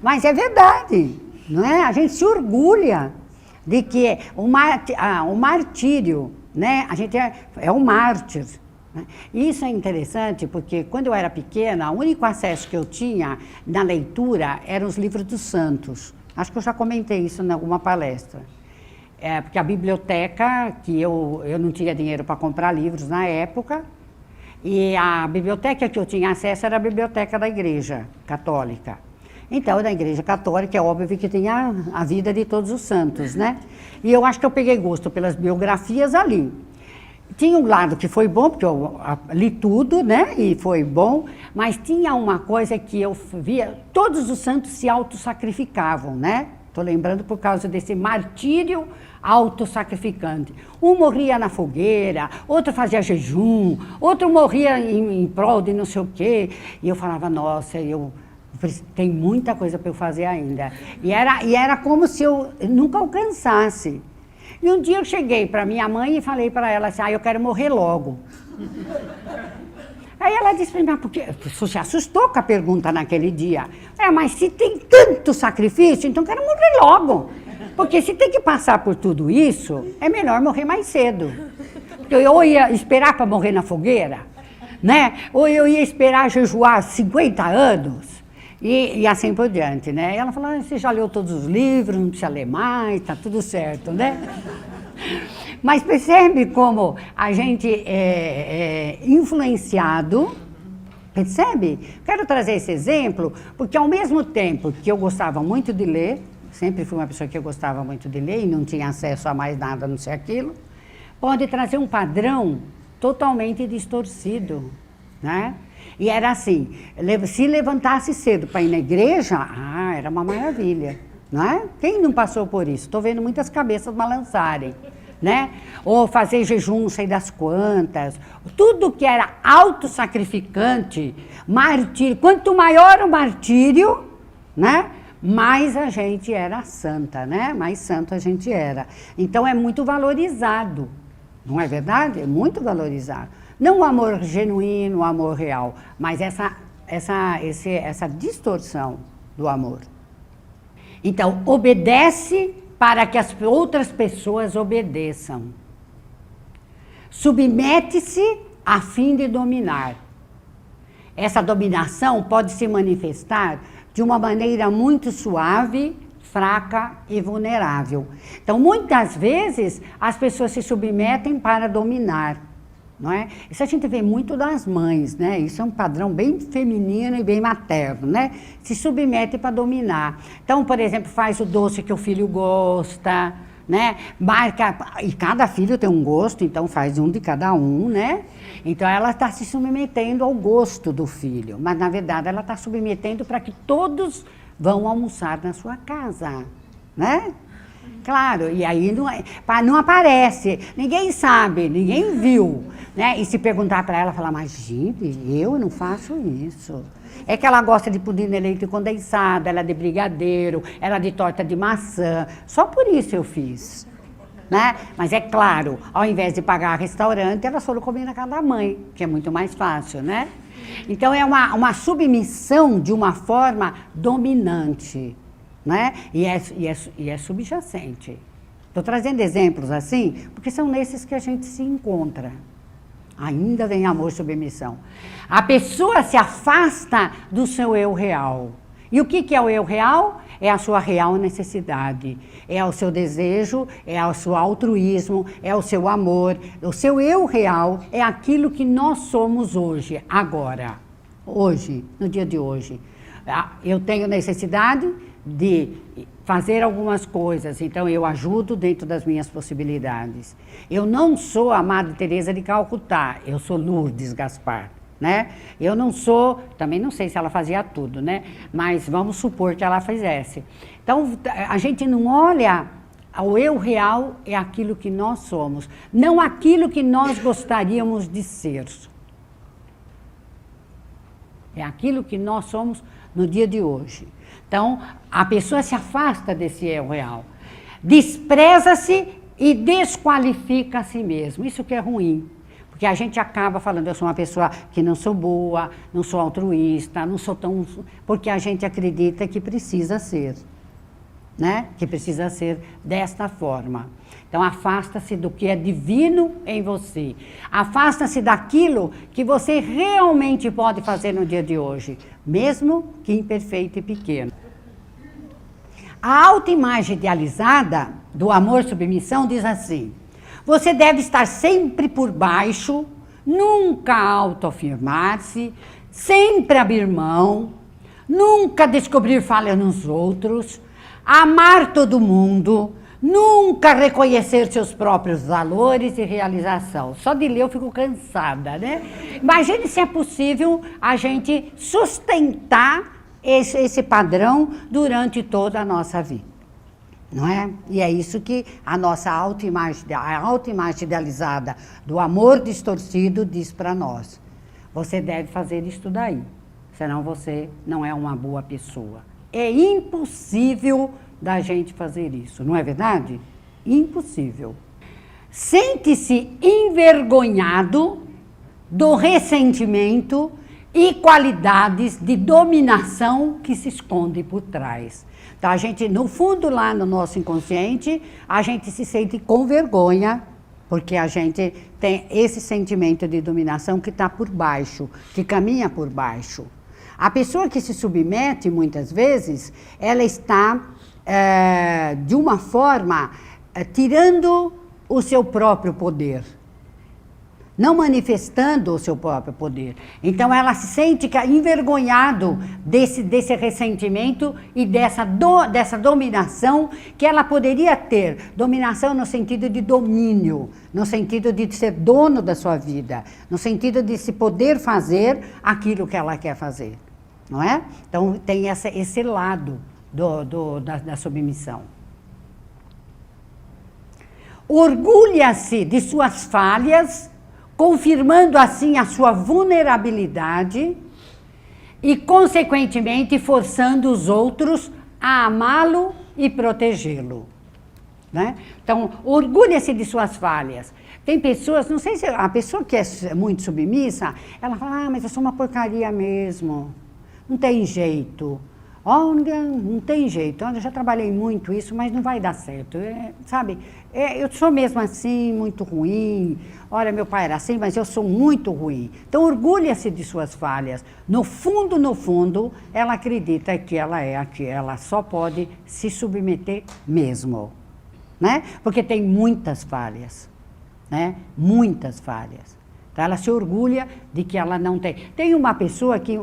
Mas é verdade, não é? A gente se orgulha de que o martírio, né? A gente é um mártir. Né? E isso é interessante porque quando eu era pequena, o único acesso que eu tinha na leitura eram os livros dos santos. Acho que eu já comentei isso em alguma palestra. Porque a biblioteca, que eu não tinha dinheiro para comprar livros na época, e a biblioteca que eu tinha acesso era a biblioteca da Igreja Católica. Então, na Igreja Católica, é óbvio que tem a vida de todos os santos, né? E eu acho que eu peguei gosto pelas biografias ali. Tinha um lado que foi bom, porque eu li tudo, né? E foi bom, mas tinha uma coisa que eu via, todos os santos se autossacrificavam, né? Estou lembrando por causa desse martírio autossacrificante. Um morria na fogueira, outro fazia jejum, outro morria em prol de não sei o quê. E eu falava, nossa, tem muita coisa para eu fazer ainda. E era como se eu nunca alcançasse. E um dia eu cheguei para minha mãe e falei para ela assim, eu quero morrer logo. Aí ela disse para mim, porque você se assustou com a pergunta naquele dia. Mas se tem tanto sacrifício, então eu quero morrer logo. Porque se tem que passar por tudo isso, é melhor morrer mais cedo. Porque eu ia esperar para morrer na fogueira, né? Ou eu ia esperar jejuar 50 anos. E assim por diante, né? E ela falou, você já leu todos os livros, não precisa ler mais, tá tudo certo, né? Mas percebe como a gente é influenciado, percebe? Quero trazer esse exemplo, porque ao mesmo tempo que eu gostava muito de ler, sempre fui uma pessoa que eu gostava muito de ler e não tinha acesso a mais nada, a não ser aquilo, pode trazer um padrão totalmente distorcido, né? E era assim, se levantasse cedo para ir na igreja, era uma maravilha, não é? Quem não passou por isso? Estou vendo muitas cabeças balançarem, né? Ou fazer jejum, não sei das quantas, tudo que era autossacrificante, martírio, quanto maior o martírio, né? Mais a gente era santa, né? Mais santo a gente era. Então é muito valorizado, não é verdade? É muito valorizado. Não o amor genuíno, o amor real, mas essa distorção do amor. Então, obedece para que as outras pessoas obedeçam. Submete-se a fim de dominar. Essa dominação pode se manifestar de uma maneira muito suave, fraca e vulnerável. Então, muitas vezes, as pessoas se submetem para dominar. Não é? Isso a gente vê muito das mães, né? Isso é um padrão bem feminino e bem materno, né? Se submete para dominar. Então, por exemplo, faz o doce que o filho gosta, né? Marca, e cada filho tem um gosto, então faz um de cada um, né? Então ela está se submetendo ao gosto do filho, mas na verdade ela está submetendo para que todos vão almoçar na sua casa, né? Claro, e aí não aparece, ninguém sabe, ninguém viu, né? E se perguntar para ela, falar, mas gente, eu não faço isso. É que ela gosta de pudim de leite condensado, ela é de brigadeiro, ela é de torta de maçã, só por isso eu fiz, né? Mas é claro, ao invés de pagar restaurante, elas foram comer na casa da mãe, que é muito mais fácil, né? Então é uma submissão de uma forma dominante. Né? E é subjacente. Estou trazendo exemplos assim, porque são nesses que a gente se encontra. Ainda vem amor e submissão. A pessoa se afasta do seu eu real. E o que é o eu real? É a sua real necessidade, é o seu desejo, é o seu altruísmo, é o seu amor. O seu eu real é aquilo que nós somos hoje, agora, hoje, no dia de hoje. Eu tenho necessidade de fazer algumas coisas, então eu ajudo dentro das minhas possibilidades. Eu não sou a Madre Teresa de Calcutá, eu sou Lourdes Gaspar. Né? Eu não sou, também não sei se ela fazia tudo, né? Mas vamos supor que ela fizesse. Então, a gente não olha, o eu real é aquilo que nós somos, não aquilo que nós gostaríamos de ser. É aquilo que nós somos no dia de hoje. Então, a pessoa se afasta desse eu real, despreza-se e desqualifica a si mesmo. Isso que é ruim. Porque a gente acaba falando, eu sou uma pessoa que não sou boa, não sou altruísta, não sou tão... Porque a gente acredita que precisa ser, né? Que precisa ser desta forma. Então, afasta-se do que é divino em você. Afasta-se daquilo que você realmente pode fazer no dia de hoje, mesmo que imperfeito e pequeno. A autoimagem idealizada do amor-submissão diz assim: você deve estar sempre por baixo, nunca autoafirmar-se, sempre abrir mão, nunca descobrir falha nos outros, amar todo mundo, nunca reconhecer seus próprios valores e realização. Só de ler eu fico cansada, né? Imagine se é possível a gente sustentar esse padrão durante toda a nossa vida. Não é? E é isso que a nossa autoimagem idealizada do amor distorcido diz para nós. Você deve fazer isso daí, senão você não é uma boa pessoa. É impossível da gente fazer isso, não é verdade? Impossível. Sente-se envergonhado do ressentimento e qualidades de dominação que se esconde por trás. Então, a gente, no fundo, lá no nosso inconsciente, a gente se sente com vergonha, porque a gente tem esse sentimento de dominação que está por baixo, que caminha por baixo. A pessoa que se submete, muitas vezes, ela está, de uma forma, tirando o seu próprio poder, não manifestando o seu próprio poder. Então, ela se sente envergonhado desse ressentimento e dessa dominação que ela poderia ter. Dominação no sentido de domínio, no sentido de ser dono da sua vida, no sentido de se poder fazer aquilo que ela quer fazer. Não é? Então, tem esse lado da submissão. Orgulha-se de suas falhas, confirmando assim a sua vulnerabilidade e, consequentemente, forçando os outros a amá-lo e protegê-lo. Né? Então, orgulha-se de suas falhas. Tem pessoas, não sei se a pessoa que é muito submissa, ela fala, mas eu sou uma porcaria mesmo, não tem jeito. Olha, não tem jeito, olha, eu já trabalhei muito isso, mas não vai dar certo, sabe? Eu sou mesmo assim, muito ruim, olha, meu pai era assim, mas eu sou muito ruim. Então, orgulha-se de suas falhas. No fundo, ela acredita que ela só pode se submeter mesmo, né? Porque tem muitas falhas, né? Muitas falhas. Então, ela se orgulha de que ela não tem. Tem uma pessoa que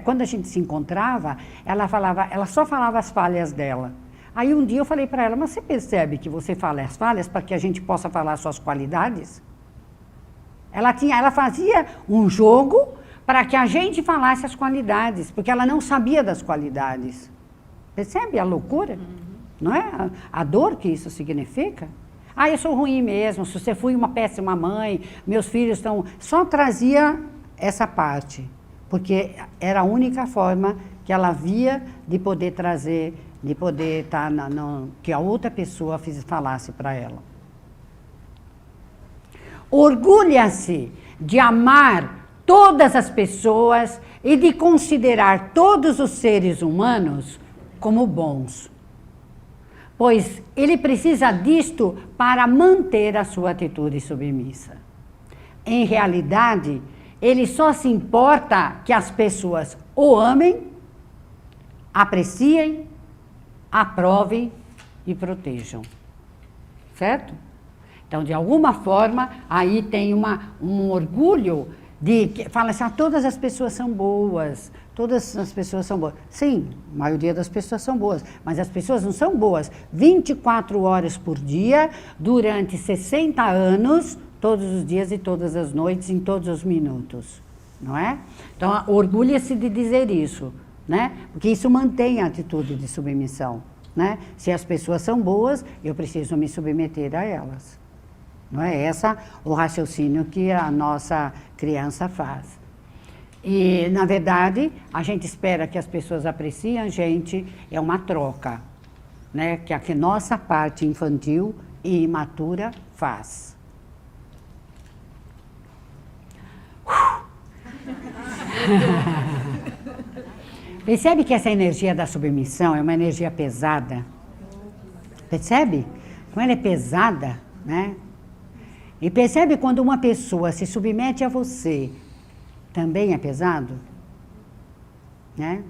quando a gente se encontrava, ela só falava as falhas dela. Aí um dia eu falei para ela, mas você percebe que você fala as falhas para que a gente possa falar as suas qualidades? Ela fazia um jogo para que a gente falasse as qualidades, porque ela não sabia das qualidades. Percebe a loucura? Uhum. Não é? A dor que isso significa? Eu sou ruim mesmo, se você fui uma péssima mãe, meus filhos estão... Só trazia essa parte, porque era a única forma que ela via de poder trazer, de poder estar que a outra pessoa falasse para ela. Orgulha-se de amar todas as pessoas e de considerar todos os seres humanos como bons, pois ele precisa disto para manter a sua atitude submissa. Em realidade, ele só se importa que as pessoas o amem, apreciem, aprovem e protejam. Certo? Então, de alguma forma, aí tem um orgulho de que fala assim, todas as pessoas são boas, todas as pessoas são boas. Sim, a maioria das pessoas são boas, mas as pessoas não são boas 24 horas por dia, durante 60 anos, todos os dias e todas as noites, em todos os minutos, não é? Então, orgulha-se de dizer isso, né? Porque isso mantém a atitude de submissão, né? Se as pessoas são boas, eu preciso me submeter a elas. Não é esse o raciocínio que a nossa criança faz. E, na verdade, a gente espera que as pessoas apreciem a gente, é uma troca, né? Que a nossa parte infantil e imatura faz. Percebe que essa energia da submissão é uma energia pesada? Percebe? Como ela é pesada, né? E percebe quando uma pessoa se submete a você, também é pesado? Né?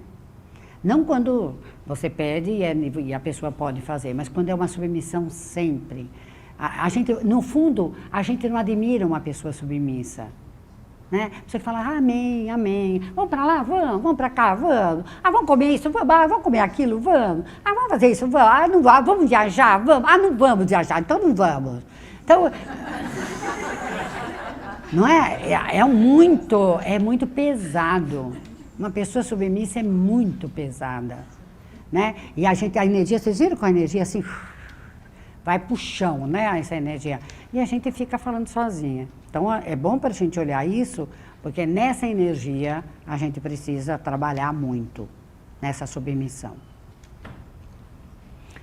Não quando você pede e a pessoa pode fazer, mas quando é uma submissão sempre. A gente, no fundo, a gente não admira uma pessoa submissa. Né? Você fala, amém, amém, vamos para lá, vamos para cá, vamos. Vamos comer isso, vamos comer aquilo, vamos. Vamos fazer isso, vamos. Não vamos, vamos viajar, vamos. Não vamos viajar, então não vamos. Então, não é? É muito pesado. Uma pessoa submissa é muito pesada, né? E a energia, vocês viram com a energia assim, vai pro chão, né? Essa energia. E a gente fica falando sozinha. Então, é bom para a gente olhar isso, porque nessa energia a gente precisa trabalhar muito, nessa submissão.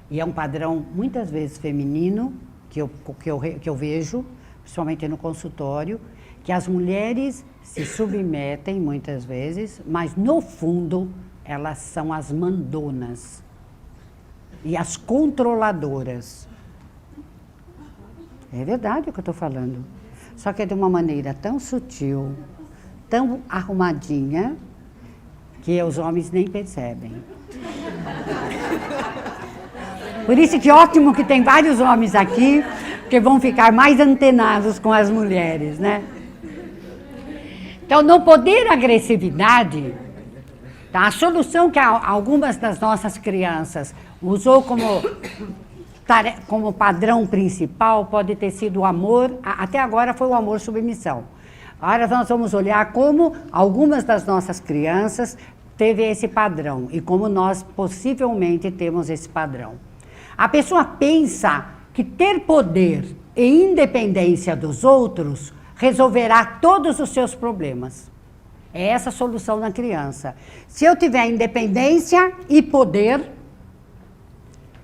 E é um padrão, muitas vezes, feminino, que eu vejo, principalmente no consultório, que as mulheres se submetem muitas vezes, mas no fundo elas são as mandonas e as controladoras. É verdade o que eu estou falando. Só que é de uma maneira tão sutil, tão arrumadinha, que os homens nem percebem. Por isso que ótimo que tem vários homens aqui, que vão ficar mais antenados com as mulheres, né? Então, no poder agressividade, tá? A solução que algumas das nossas crianças usou como padrão principal pode ter sido o amor, até agora foi o amor-submissão. Agora nós vamos olhar como algumas das nossas crianças teve esse padrão e como nós possivelmente temos esse padrão. A pessoa pensa que ter poder e independência dos outros resolverá todos os seus problemas. É essa a solução na criança. Se eu tiver independência e poder,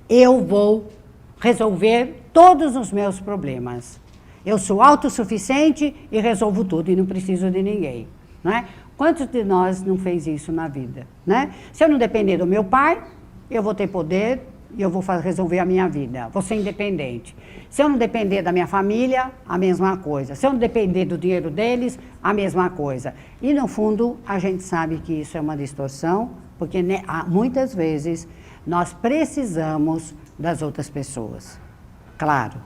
eu vou resolver todos os meus problemas. Eu sou autossuficiente e resolvo tudo e não preciso de ninguém. Né? Quantos de nós não fez isso na vida? Né? Se eu não depender do meu pai, eu vou ter poder e eu vou resolver a minha vida. Vou ser independente. Se eu não depender da minha família, a mesma coisa. Se eu não depender do dinheiro deles, a mesma coisa. E no fundo, a gente sabe que isso é uma distorção, porque muitas vezes nós precisamos das outras pessoas. Claro.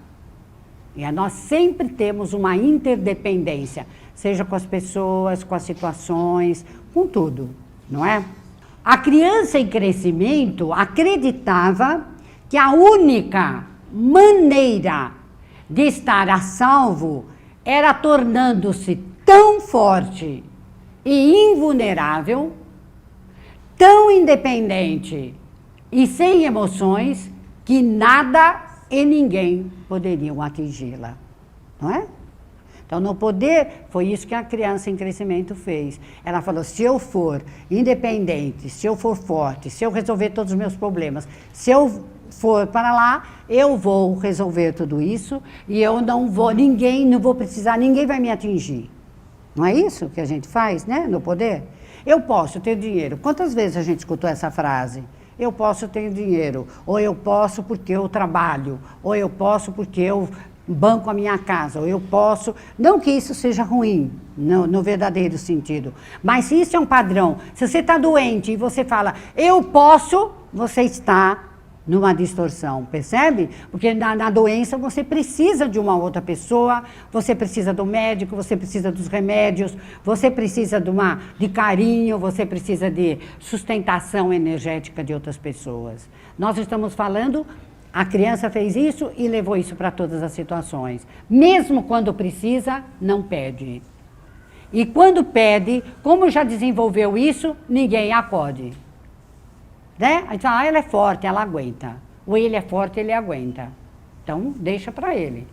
E nós sempre temos uma interdependência, seja com as pessoas, com as situações, com tudo, não é? A criança em crescimento acreditava que a única maneira de estar a salvo era tornando-se tão forte e invulnerável, tão independente e sem emoções, que nada e ninguém poderiam atingi-la, não é? Então, no poder, foi isso que a criança em crescimento fez. Ela falou, se eu for independente, se eu for forte, se eu resolver todos os meus problemas, se eu for para lá, eu vou resolver tudo isso e eu não vou precisar, ninguém vai me atingir. Não é isso que a gente faz, né, no poder? Eu posso ter dinheiro. Quantas vezes a gente escutou essa frase? Eu posso ter dinheiro, ou eu posso porque eu trabalho, ou eu posso porque eu banco a minha casa, ou eu posso, não que isso seja ruim, no verdadeiro sentido, mas se isso é um padrão, se você está doente e você fala, eu posso, você está numa distorção, percebe? Porque na doença você precisa de uma outra pessoa, você precisa do médico, você precisa dos remédios, você precisa de carinho, você precisa de sustentação energética de outras pessoas. Nós estamos falando, a criança fez isso e levou isso para todas as situações. Mesmo quando precisa, não pede. E quando pede, como já desenvolveu isso, ninguém acode. Né? A gente fala, ela é forte, ela aguenta. Ou ele é forte, ele aguenta. Então, deixa para ele.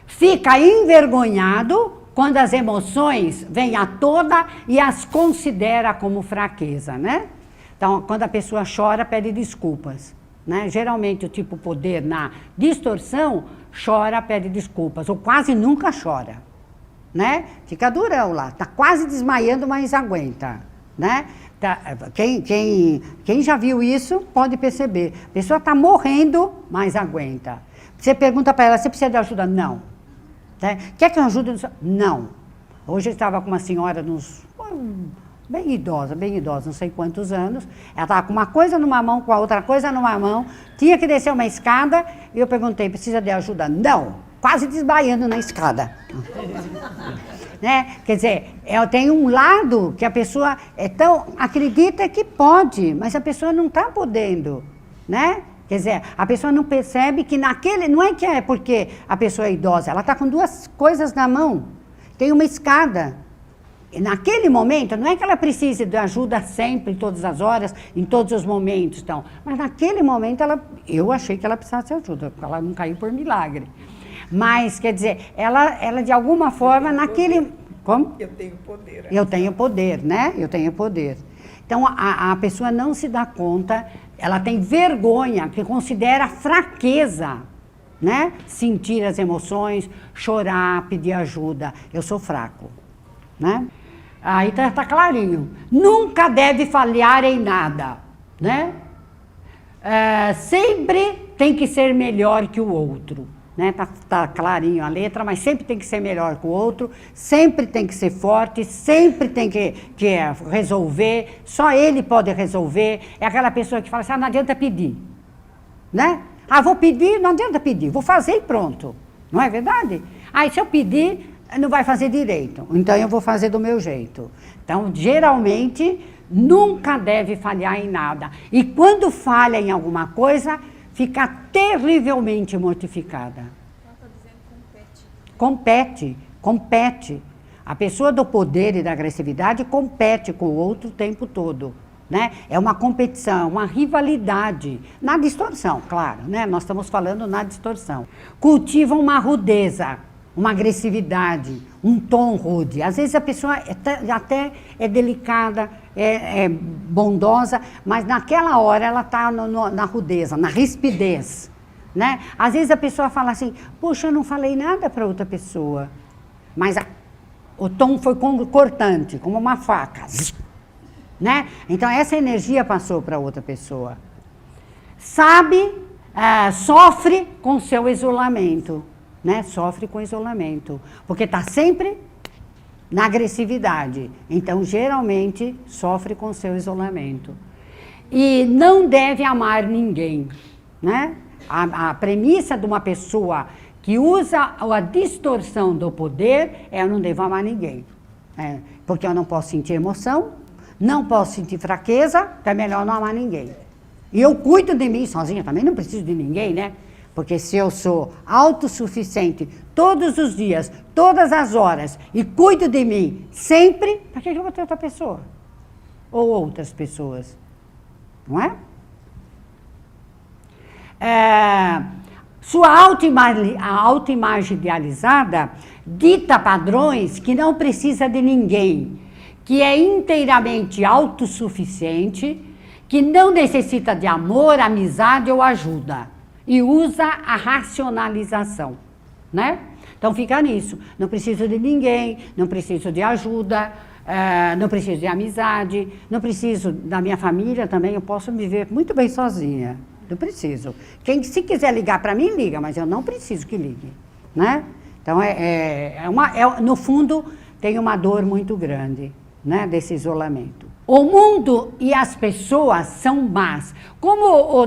Fica envergonhado quando as emoções vêm à tona e as considera como fraqueza, né? Então, quando a pessoa chora, pede desculpas. Né? Geralmente, o tipo poder na distorção, chora, pede desculpas. Ou quase nunca chora. Né? Fica durão lá. Está quase desmaiando, mas aguenta. Né? Quem já viu isso pode perceber. A pessoa está morrendo, mas aguenta. Você pergunta para ela, você precisa de ajuda? Não. Né? Quer que eu ajude? Não. Hoje eu estava com uma senhora, bem idosa, não sei quantos anos. Ela estava com uma coisa numa mão, com a outra coisa numa mão. Tinha que descer uma escada e eu perguntei, precisa de ajuda? Não. Quase desmaiando na escada. Né? Quer dizer, tem um lado que a pessoa acredita que pode, mas a pessoa não está podendo, né? Quer dizer, a pessoa não percebe que não é que é porque a pessoa é idosa, ela está com duas coisas na mão, tem uma escada. E naquele momento, não é que ela precise de ajuda sempre, todas as horas, em todos os momentos, então, mas naquele momento eu achei que ela precisasse de ajuda, porque ela não caiu por milagre. Mas, quer dizer, ela de alguma forma, naquele... Como? Eu tenho poder. Eu tenho poder, né? Eu tenho poder. Então, a pessoa não se dá conta, ela tem vergonha, que considera fraqueza, né? Sentir as emoções, chorar, pedir ajuda. Eu sou fraco, né? Aí tá clarinho. Nunca deve falhar em nada, né? Sempre tem que ser melhor que o outro. Né? Tá clarinho a letra, mas sempre tem que ser melhor que o outro, sempre tem que ser forte, sempre tem que resolver, só ele pode resolver. É aquela pessoa que fala assim, não adianta pedir, né? Vou pedir, não adianta pedir, vou fazer e pronto, não é verdade? Se eu pedir, não vai fazer direito, então eu vou fazer do meu jeito. Então, geralmente, nunca deve falhar em nada. E quando falha em alguma coisa, fica terrivelmente mortificada. Ela está dizendo compete. A pessoa do poder e da agressividade compete com o outro o tempo todo. Né? É uma competição, uma rivalidade. Na distorção, claro, né? Nós estamos falando na distorção. Cultiva uma rudeza, uma agressividade, um tom rude. Às vezes a pessoa até é delicada, é bondosa, mas naquela hora ela está na rudeza, na rispidez. Né? Às vezes a pessoa fala assim, poxa, eu não falei nada para outra pessoa, mas o tom foi cortante, como uma faca. Né? Então essa energia passou para outra pessoa. Sofre com seu isolamento. Né? Sofre com isolamento, porque está sempre na agressividade. Então, geralmente, sofre com seu isolamento. E não deve amar ninguém. Né? A premissa de uma pessoa que usa a distorção do poder é eu não devo amar ninguém. Porque eu não posso sentir emoção, não posso sentir fraqueza, então é melhor não amar ninguém. E eu cuido de mim sozinha, também não preciso de ninguém, né? Porque se eu sou autossuficiente todos os dias, todas as horas, e cuido de mim sempre, para que eu vou ter outra pessoa? Ou outras pessoas? Não é? Sua autoimagem idealizada dita padrões que não precisa de ninguém, que é inteiramente autossuficiente, que não necessita de amor, amizade ou ajuda. E usa a racionalização, né? Então fica nisso, não preciso de ninguém, não preciso de ajuda, não preciso de amizade, não preciso da minha família também, eu posso viver muito bem sozinha, Não preciso. Quem se quiser ligar para mim, liga, mas eu não preciso que ligue, né? Então, no fundo, tem uma dor muito grande, né, desse isolamento. O mundo e as pessoas são más. Como o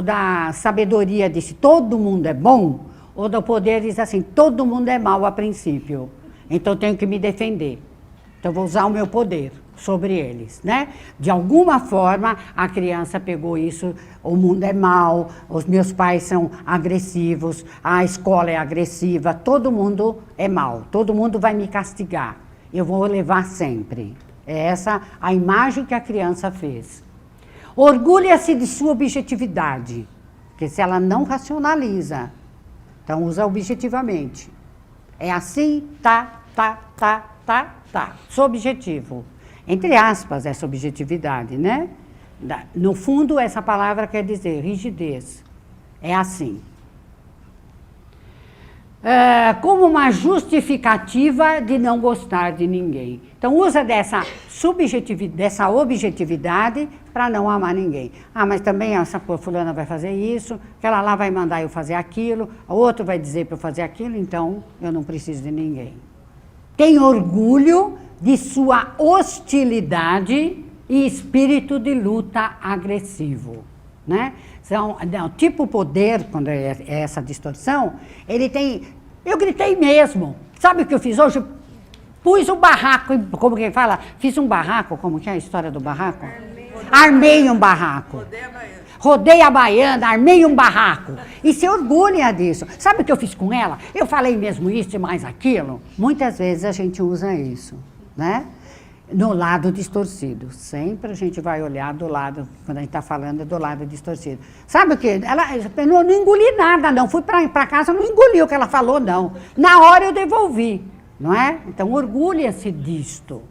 da sabedoria disse, todo mundo é bom, o do poder diz assim, todo mundo é mau a princípio. Então, eu tenho que me defender. Então, vou usar o meu poder sobre eles, né? De alguma forma, a criança pegou isso, o mundo é mau, os meus pais são agressivos, a escola é agressiva, todo mundo é mau, todo mundo vai me castigar. Eu vou levar sempre. É essa a imagem que a criança fez. Orgulha-se de sua objetividade, porque se ela não racionaliza, então usa objetivamente. É assim, tá. Subjetivo. Entre aspas, essa objetividade, né? No fundo, essa palavra quer dizer rigidez. É assim. Como uma justificativa de não gostar de ninguém. Então, usa dessa objetividade para não amar ninguém. Ah, mas também essa fulana vai fazer isso, aquela lá vai mandar eu fazer aquilo, a outra vai dizer para eu fazer aquilo, então eu não preciso de ninguém. Tem orgulho de sua hostilidade e espírito de luta agressivo, né? Então, tipo poder, quando é essa distorção, ele tem... Eu gritei mesmo. Sabe o que eu fiz hoje? Pus o barraco, como que fala? Fiz um barraco, como que é a história do barraco? Armei um barraco. Rodei a baiana, armei um barraco. E se orgulha disso. Sabe o que eu fiz com ela? Eu falei mesmo isso e mais aquilo. Muitas vezes a gente usa isso, né? No lado distorcido. Sempre a gente vai olhar do lado, quando a gente está falando, do lado distorcido. Sabe o que? Eu não engoli nada, não. Fui para casa, não engoli o que ela falou, não. Na hora eu devolvi, não é? Então, orgulha-se disto,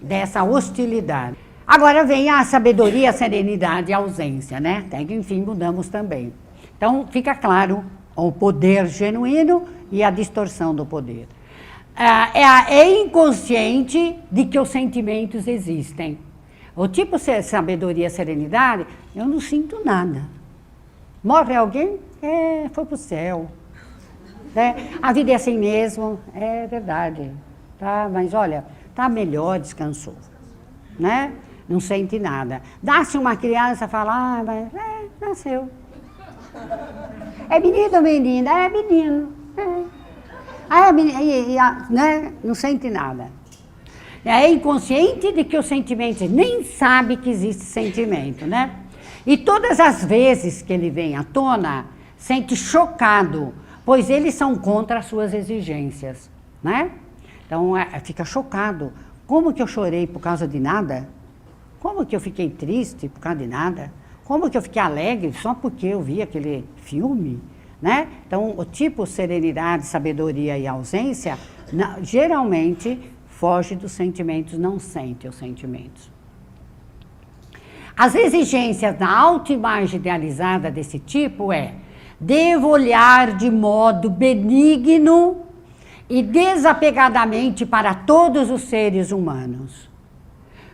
dessa hostilidade. Agora vem a sabedoria, a serenidade e a ausência, né? Até que, enfim, mudamos também. Então, fica claro o poder genuíno e a distorção do poder. É inconsciente de que os sentimentos existem. O tipo sabedoria, serenidade, eu não sinto nada. Morre alguém? Foi pro céu. Né? A vida é assim mesmo, é verdade. Tá? Mas olha, tá melhor, descansou. Né? Não sente nada. Dá-se uma criança falar, mas nasceu. É menino ou menina? É menino. Né? Não sente nada. É inconsciente de que os sentimentos, nem sabe que existe sentimento, né? E todas as vezes que ele vem à tona, sente chocado, pois eles são contra as suas exigências, né? Então, fica chocado. Como que eu chorei por causa de nada? Como que eu fiquei triste por causa de nada? Como que eu fiquei alegre só porque eu vi aquele filme? Né? Então, o tipo serenidade, sabedoria e ausência, geralmente foge dos sentimentos, não sente os sentimentos. As exigências da autoimagem idealizada desse tipo devo olhar de modo benigno e desapegadamente para todos os seres humanos,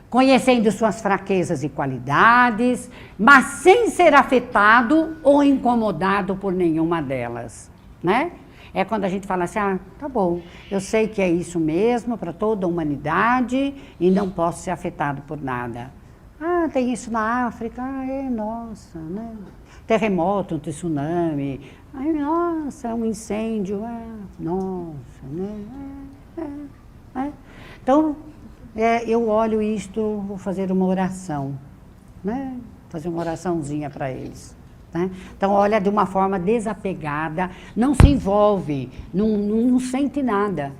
conhecendo suas fraquezas e qualidades, mas sem ser afetado ou incomodado por nenhuma delas, né? É quando a gente fala assim, tá bom, eu sei que é isso mesmo para toda a humanidade e não posso ser afetado por nada. Tem isso na África, nossa, né? Terremoto, um tsunami, nossa, um incêndio, nossa, né? Então, eu olho isto, vou fazer uma oração, né? Fazer uma oraçãozinha para eles. Né? Então, olha de uma forma desapegada, não se envolve, não sente nada.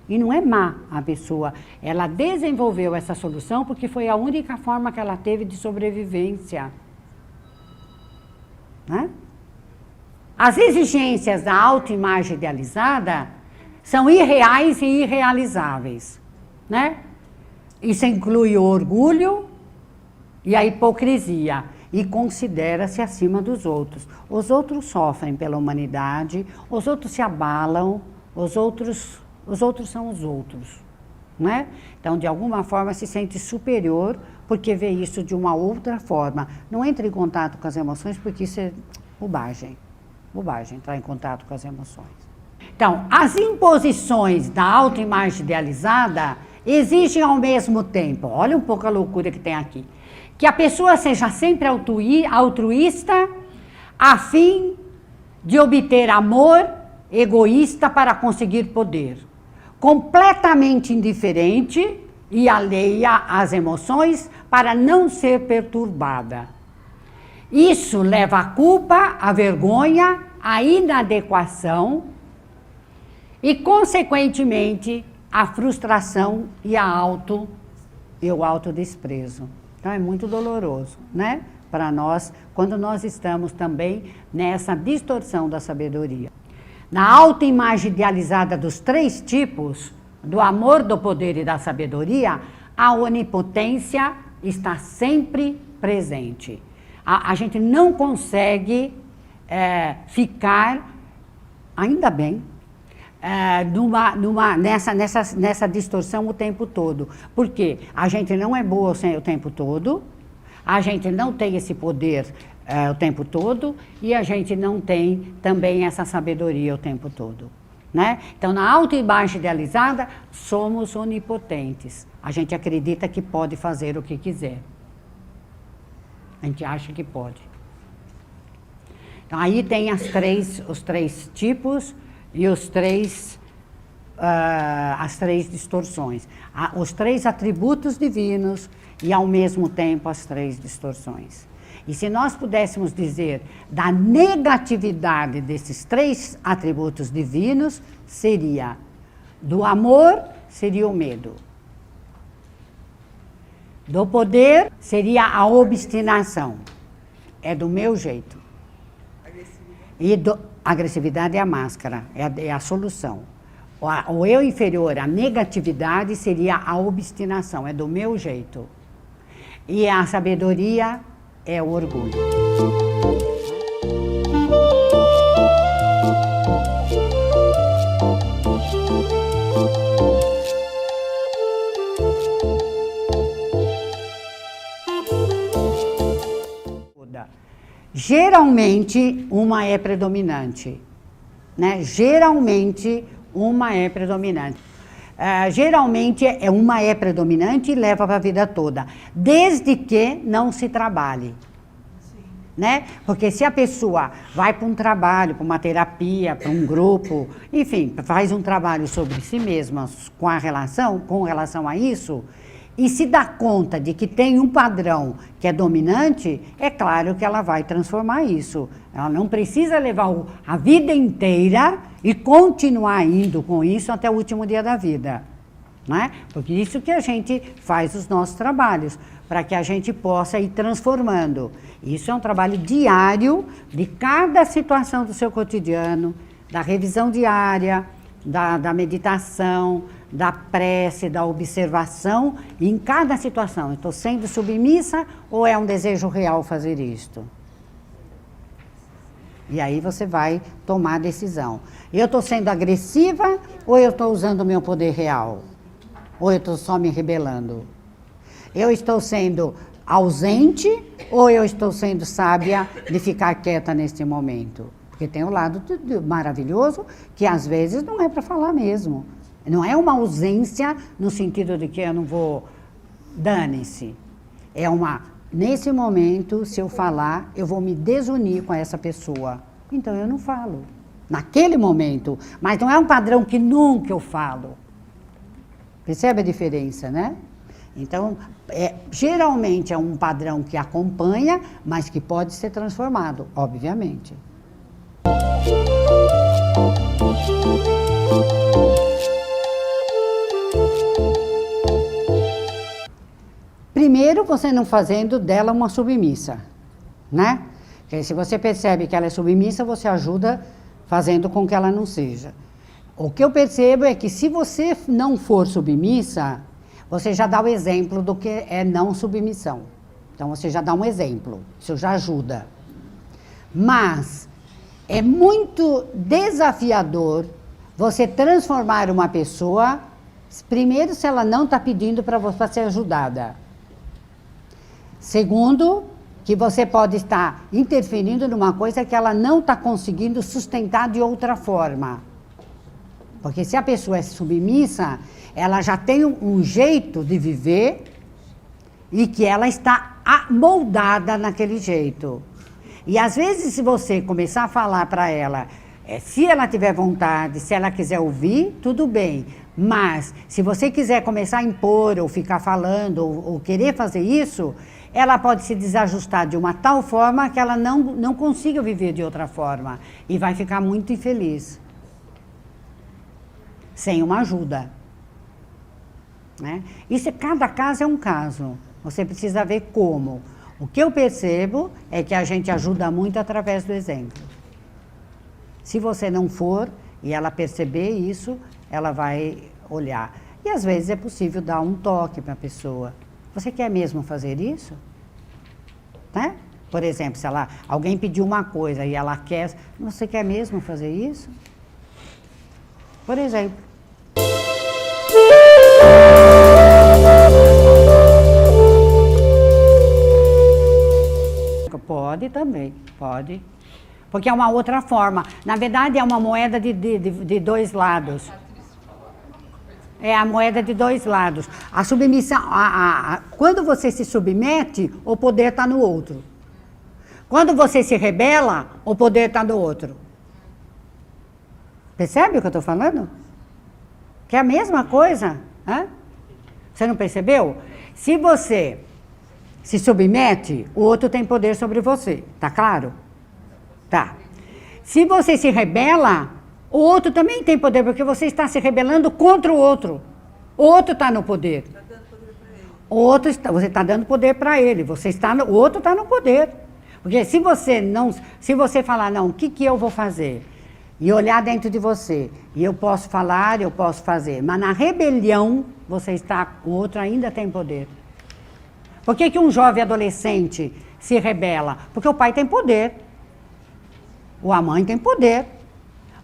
E não é má a pessoa, ela desenvolveu essa solução porque foi a única forma que ela teve de sobrevivência. Né? As exigências da autoimagem idealizada são irreais e irrealizáveis. Né? Isso inclui o orgulho e a hipocrisia e considera-se acima dos outros. Os outros sofrem pela humanidade, os outros se abalam, os outros são os outros. né? Então, de alguma forma, se sente superior porque vê isso de uma outra forma. Não entre em contato com as emoções, porque isso é bobagem. Bobagem, entrar em contato com as emoções. Então, as imposições da autoimagem idealizada exigem ao mesmo tempo, olha um pouco a loucura que tem aqui, que a pessoa seja sempre altruísta, a fim de obter amor, egoísta para conseguir poder, completamente indiferente e alheia às emoções para não ser perturbada. Isso leva à culpa, à vergonha, à inadequação e, consequentemente, à frustração e o autodesprezo. Então, é muito doloroso, né? Para nós, quando nós estamos também nessa distorção da sabedoria. Na autoimagem idealizada dos 3 tipos, do amor, do poder e da sabedoria, a onipotência está sempre presente. A gente não consegue ficar, ainda bem, nessa distorção o tempo todo. Porque a gente não é boa o tempo todo, a gente não tem esse poder o tempo todo e a gente não tem também essa sabedoria o tempo todo. Né? Então, na autoimagem idealizada, somos onipotentes. A gente acredita que pode fazer o que quiser. A gente acha que pode. Então, aí tem os 3 tipos e as 3 distorções. Os 3 atributos divinos e, ao mesmo tempo, as 3 distorções. E se nós pudéssemos dizer da negatividade desses 3 atributos divinos, seria do amor, seria o medo. Do poder, seria a obstinação. É do meu jeito. E agressividade é a máscara, é a solução. O eu inferior, a negatividade, seria a obstinação, é do meu jeito. E a sabedoria é o orgulho. Geralmente, uma é predominante, né? Geralmente, uma é predominante. Geralmente, uma é predominante e leva para a vida toda, desde que não se trabalhe. Né? Porque se a pessoa vai para um trabalho, para uma terapia, para um grupo, enfim, faz um trabalho sobre si mesma com relação a isso, e se dá conta de que tem um padrão que é dominante, é claro que ela vai transformar isso. Ela não precisa levar a vida inteira e continuar indo com isso até o último dia da vida. Né? Porque isso que a gente faz os nossos trabalhos, para que a gente possa ir transformando. Isso é um trabalho diário de cada situação do seu cotidiano, da revisão diária, da meditação, da prece, da observação, e em cada situação, estou sendo submissa ou é um desejo real fazer isto? E aí você vai tomar a decisão. Eu estou sendo agressiva ou eu estou usando o meu poder real? Ou eu estou só me rebelando? Eu estou sendo ausente ou eu estou sendo sábia de ficar quieta neste momento? Porque tem um lado maravilhoso que às vezes não é para falar mesmo. Não é uma ausência no sentido de que eu não vou, dane-se. É nesse momento, se eu falar, eu vou me desunir com essa pessoa. Então eu não falo. Naquele momento. Mas não é um padrão que nunca eu falo. Percebe a diferença, né? Então, geralmente é um padrão que acompanha, mas que pode ser transformado, obviamente. Primeiro, você não fazendo dela uma submissa, né? Porque se você percebe que ela é submissa, você ajuda fazendo com que ela não seja. O que eu percebo é que se você não for submissa, você já dá o exemplo do que é não submissão. Então, você já dá um exemplo, isso já ajuda. Mas é muito desafiador você transformar uma pessoa Primeiro, se ela não está pedindo para ser ajudada. Segundo, que você pode estar interferindo numa coisa que ela não está conseguindo sustentar de outra forma. Porque se a pessoa é submissa, ela já tem um jeito de viver e que ela está moldada naquele jeito. E às vezes, se você começar a falar para ela, se ela tiver vontade, se ela quiser ouvir, tudo bem. Mas, se você quiser começar a impor, ou ficar falando, ou querer fazer isso, ela pode se desajustar de uma tal forma que ela não consiga viver de outra forma. E vai ficar muito infeliz. Sem uma ajuda. Né? Isso, cada caso é um caso. Você precisa ver como. O que eu percebo é que a gente ajuda muito através do exemplo. Se você não for e ela perceber isso, ela vai olhar. E às vezes é possível dar um toque para a pessoa. Você quer mesmo fazer isso? Né? Por exemplo, se alguém pediu uma coisa e ela quer, você quer mesmo fazer isso? Por exemplo. Pode também, pode. Porque é uma outra forma. Na verdade, é uma moeda de dois lados. É a moeda de dois lados. A submissão, quando você se submete, o poder está no outro. Quando você se rebela, o poder está no outro. Percebe o que eu estou falando? Que é a mesma coisa. Hã? Você não percebeu? Se você se submete, o outro tem poder sobre você. Tá claro? Tá. Se você se rebela, o outro também tem poder, porque você está se rebelando contra o outro. O outro está no poder. O outro você está dando poder para ele. O outro está no poder. Porque se você falar, não, o que eu vou fazer? E olhar dentro de você, e eu posso falar, eu posso fazer. Mas na rebelião, o outro ainda tem poder. Por que um jovem adolescente se rebela? Porque o pai tem poder. Ou a mãe tem poder.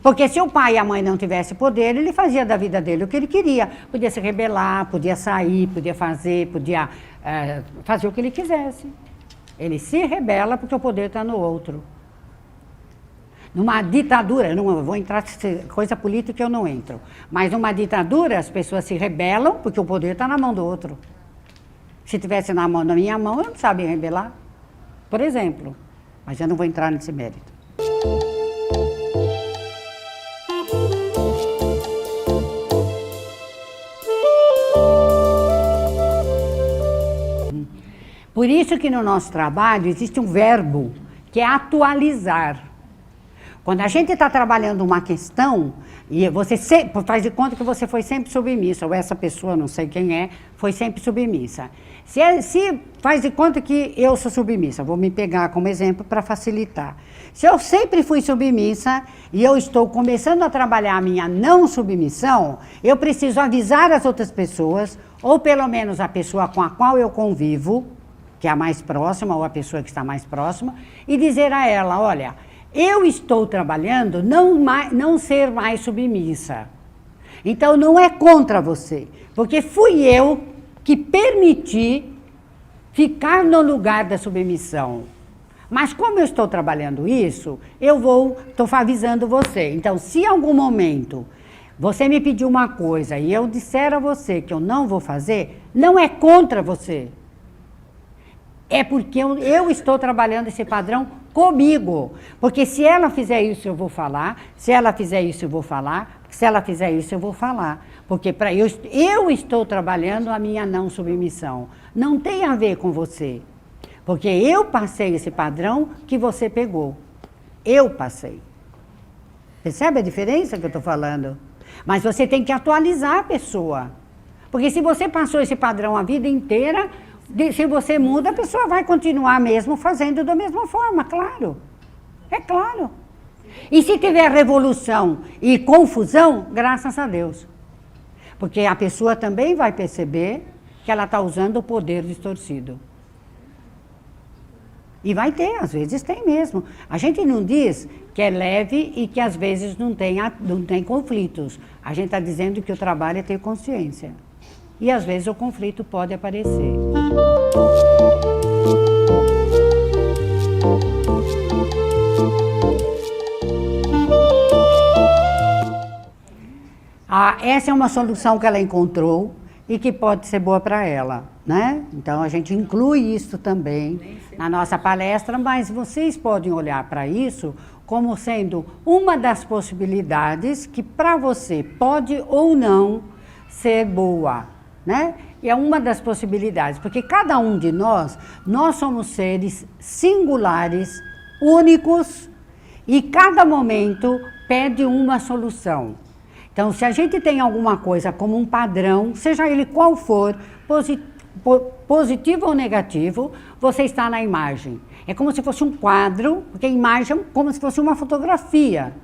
Porque se o pai e a mãe não tivessem poder, ele fazia da vida dele o que ele queria. Podia se rebelar, podia sair, podia fazer o que ele quisesse. Ele se rebela porque o poder está no outro. Numa ditadura, não vou entrar em coisa política, eu não entro. Mas numa ditadura, as pessoas se rebelam porque o poder está na mão do outro. Se tivesse na minha mão, eu não sabia rebelar. Por exemplo. Mas eu não vou entrar nesse mérito. Por isso que no nosso trabalho existe um verbo que é atualizar. Quando a gente está trabalhando uma questão, e você faz de conta que você foi sempre submissa, ou essa pessoa, não sei quem é, foi sempre submissa. Se faz de conta que eu sou submissa, vou me pegar como exemplo para facilitar. Se eu sempre fui submissa e eu estou começando a trabalhar a minha não submissão, eu preciso avisar as outras pessoas, ou pelo menos a pessoa com a qual eu convivo, que é a mais próxima, ou a pessoa que está mais próxima, e dizer a ela, olha, eu estou trabalhando não ser mais submissa. Então não é contra você, porque fui eu que permiti ficar no lugar da submissão. Mas como eu estou trabalhando isso, estou avisando você. Então, se em algum momento você me pediu uma coisa e eu disser a você que eu não vou fazer, não é contra você. É porque eu estou trabalhando esse padrão comigo. Porque se ela fizer isso, eu vou falar. Se ela fizer isso, eu vou falar. Se ela fizer isso, eu vou falar. Porque eu estou trabalhando a minha não submissão. Não tem a ver com você. Porque eu passei esse padrão que você pegou. Eu passei. Percebe a diferença que eu estou falando? Mas você tem que atualizar a pessoa. Porque se você passou esse padrão a vida inteira, se você muda, a pessoa vai continuar mesmo fazendo da mesma forma, claro. É claro. E se tiver revolução e confusão, graças a Deus. Porque a pessoa também vai perceber que ela está usando o poder distorcido. E vai ter, às vezes tem mesmo. A gente não diz que é leve e que às vezes não tem conflitos. A gente está dizendo que o trabalho é ter consciência. E às vezes o conflito pode aparecer. Essa é uma solução que ela encontrou e que pode ser boa para ela, né? Então a gente inclui isso também na nossa palestra, mas vocês podem olhar para isso como sendo uma das possibilidades que para você pode ou não ser boa, né? E é uma das possibilidades, porque cada um de nós somos seres singulares, únicos, e cada momento pede uma solução. Então, se a gente tem alguma coisa como um padrão, seja ele qual for, positivo ou negativo, você está na imagem. É como se fosse um quadro, porque a imagem é como se fosse uma fotografia.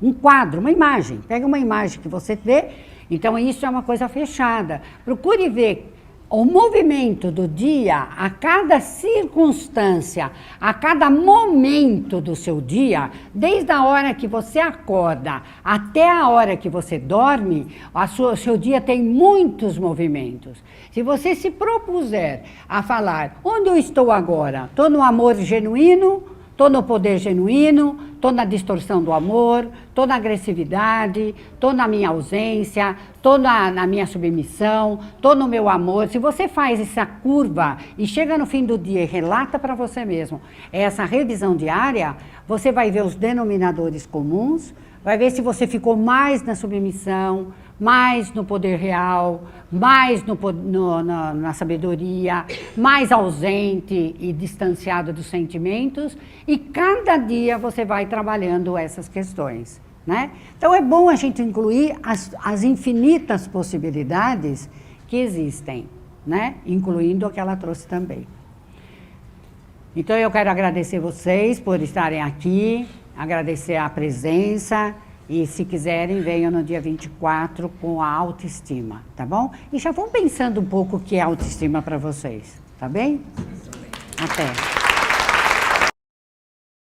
Um quadro, uma imagem. Pega uma imagem que você vê, então isso é uma coisa fechada. Procure ver o movimento do dia, a cada circunstância, a cada momento do seu dia, desde a hora que você acorda até a hora que você dorme, o seu dia tem muitos movimentos. Se você se propuser a falar, onde eu estou agora? Estou no amor genuíno? Estou no poder genuíno, estou na distorção do amor, estou na agressividade, estou na minha ausência, estou na minha submissão, estou no meu amor. Se você faz essa curva e chega no fim do dia e relata para você mesmo essa revisão diária, você vai ver os denominadores comuns, vai ver se você ficou mais na submissão, mais no poder real, mais na sabedoria, mais ausente e distanciado dos sentimentos, e cada dia você vai trabalhando essas questões, né? Então é bom a gente incluir as infinitas possibilidades que existem, né? Incluindo a que ela trouxe também. Então eu quero agradecer vocês por estarem aqui, agradecer a presença. E se quiserem, venham no dia 24 com a autoestima, tá bom? E já vão pensando um pouco o que é autoestima para vocês, tá bem? Até.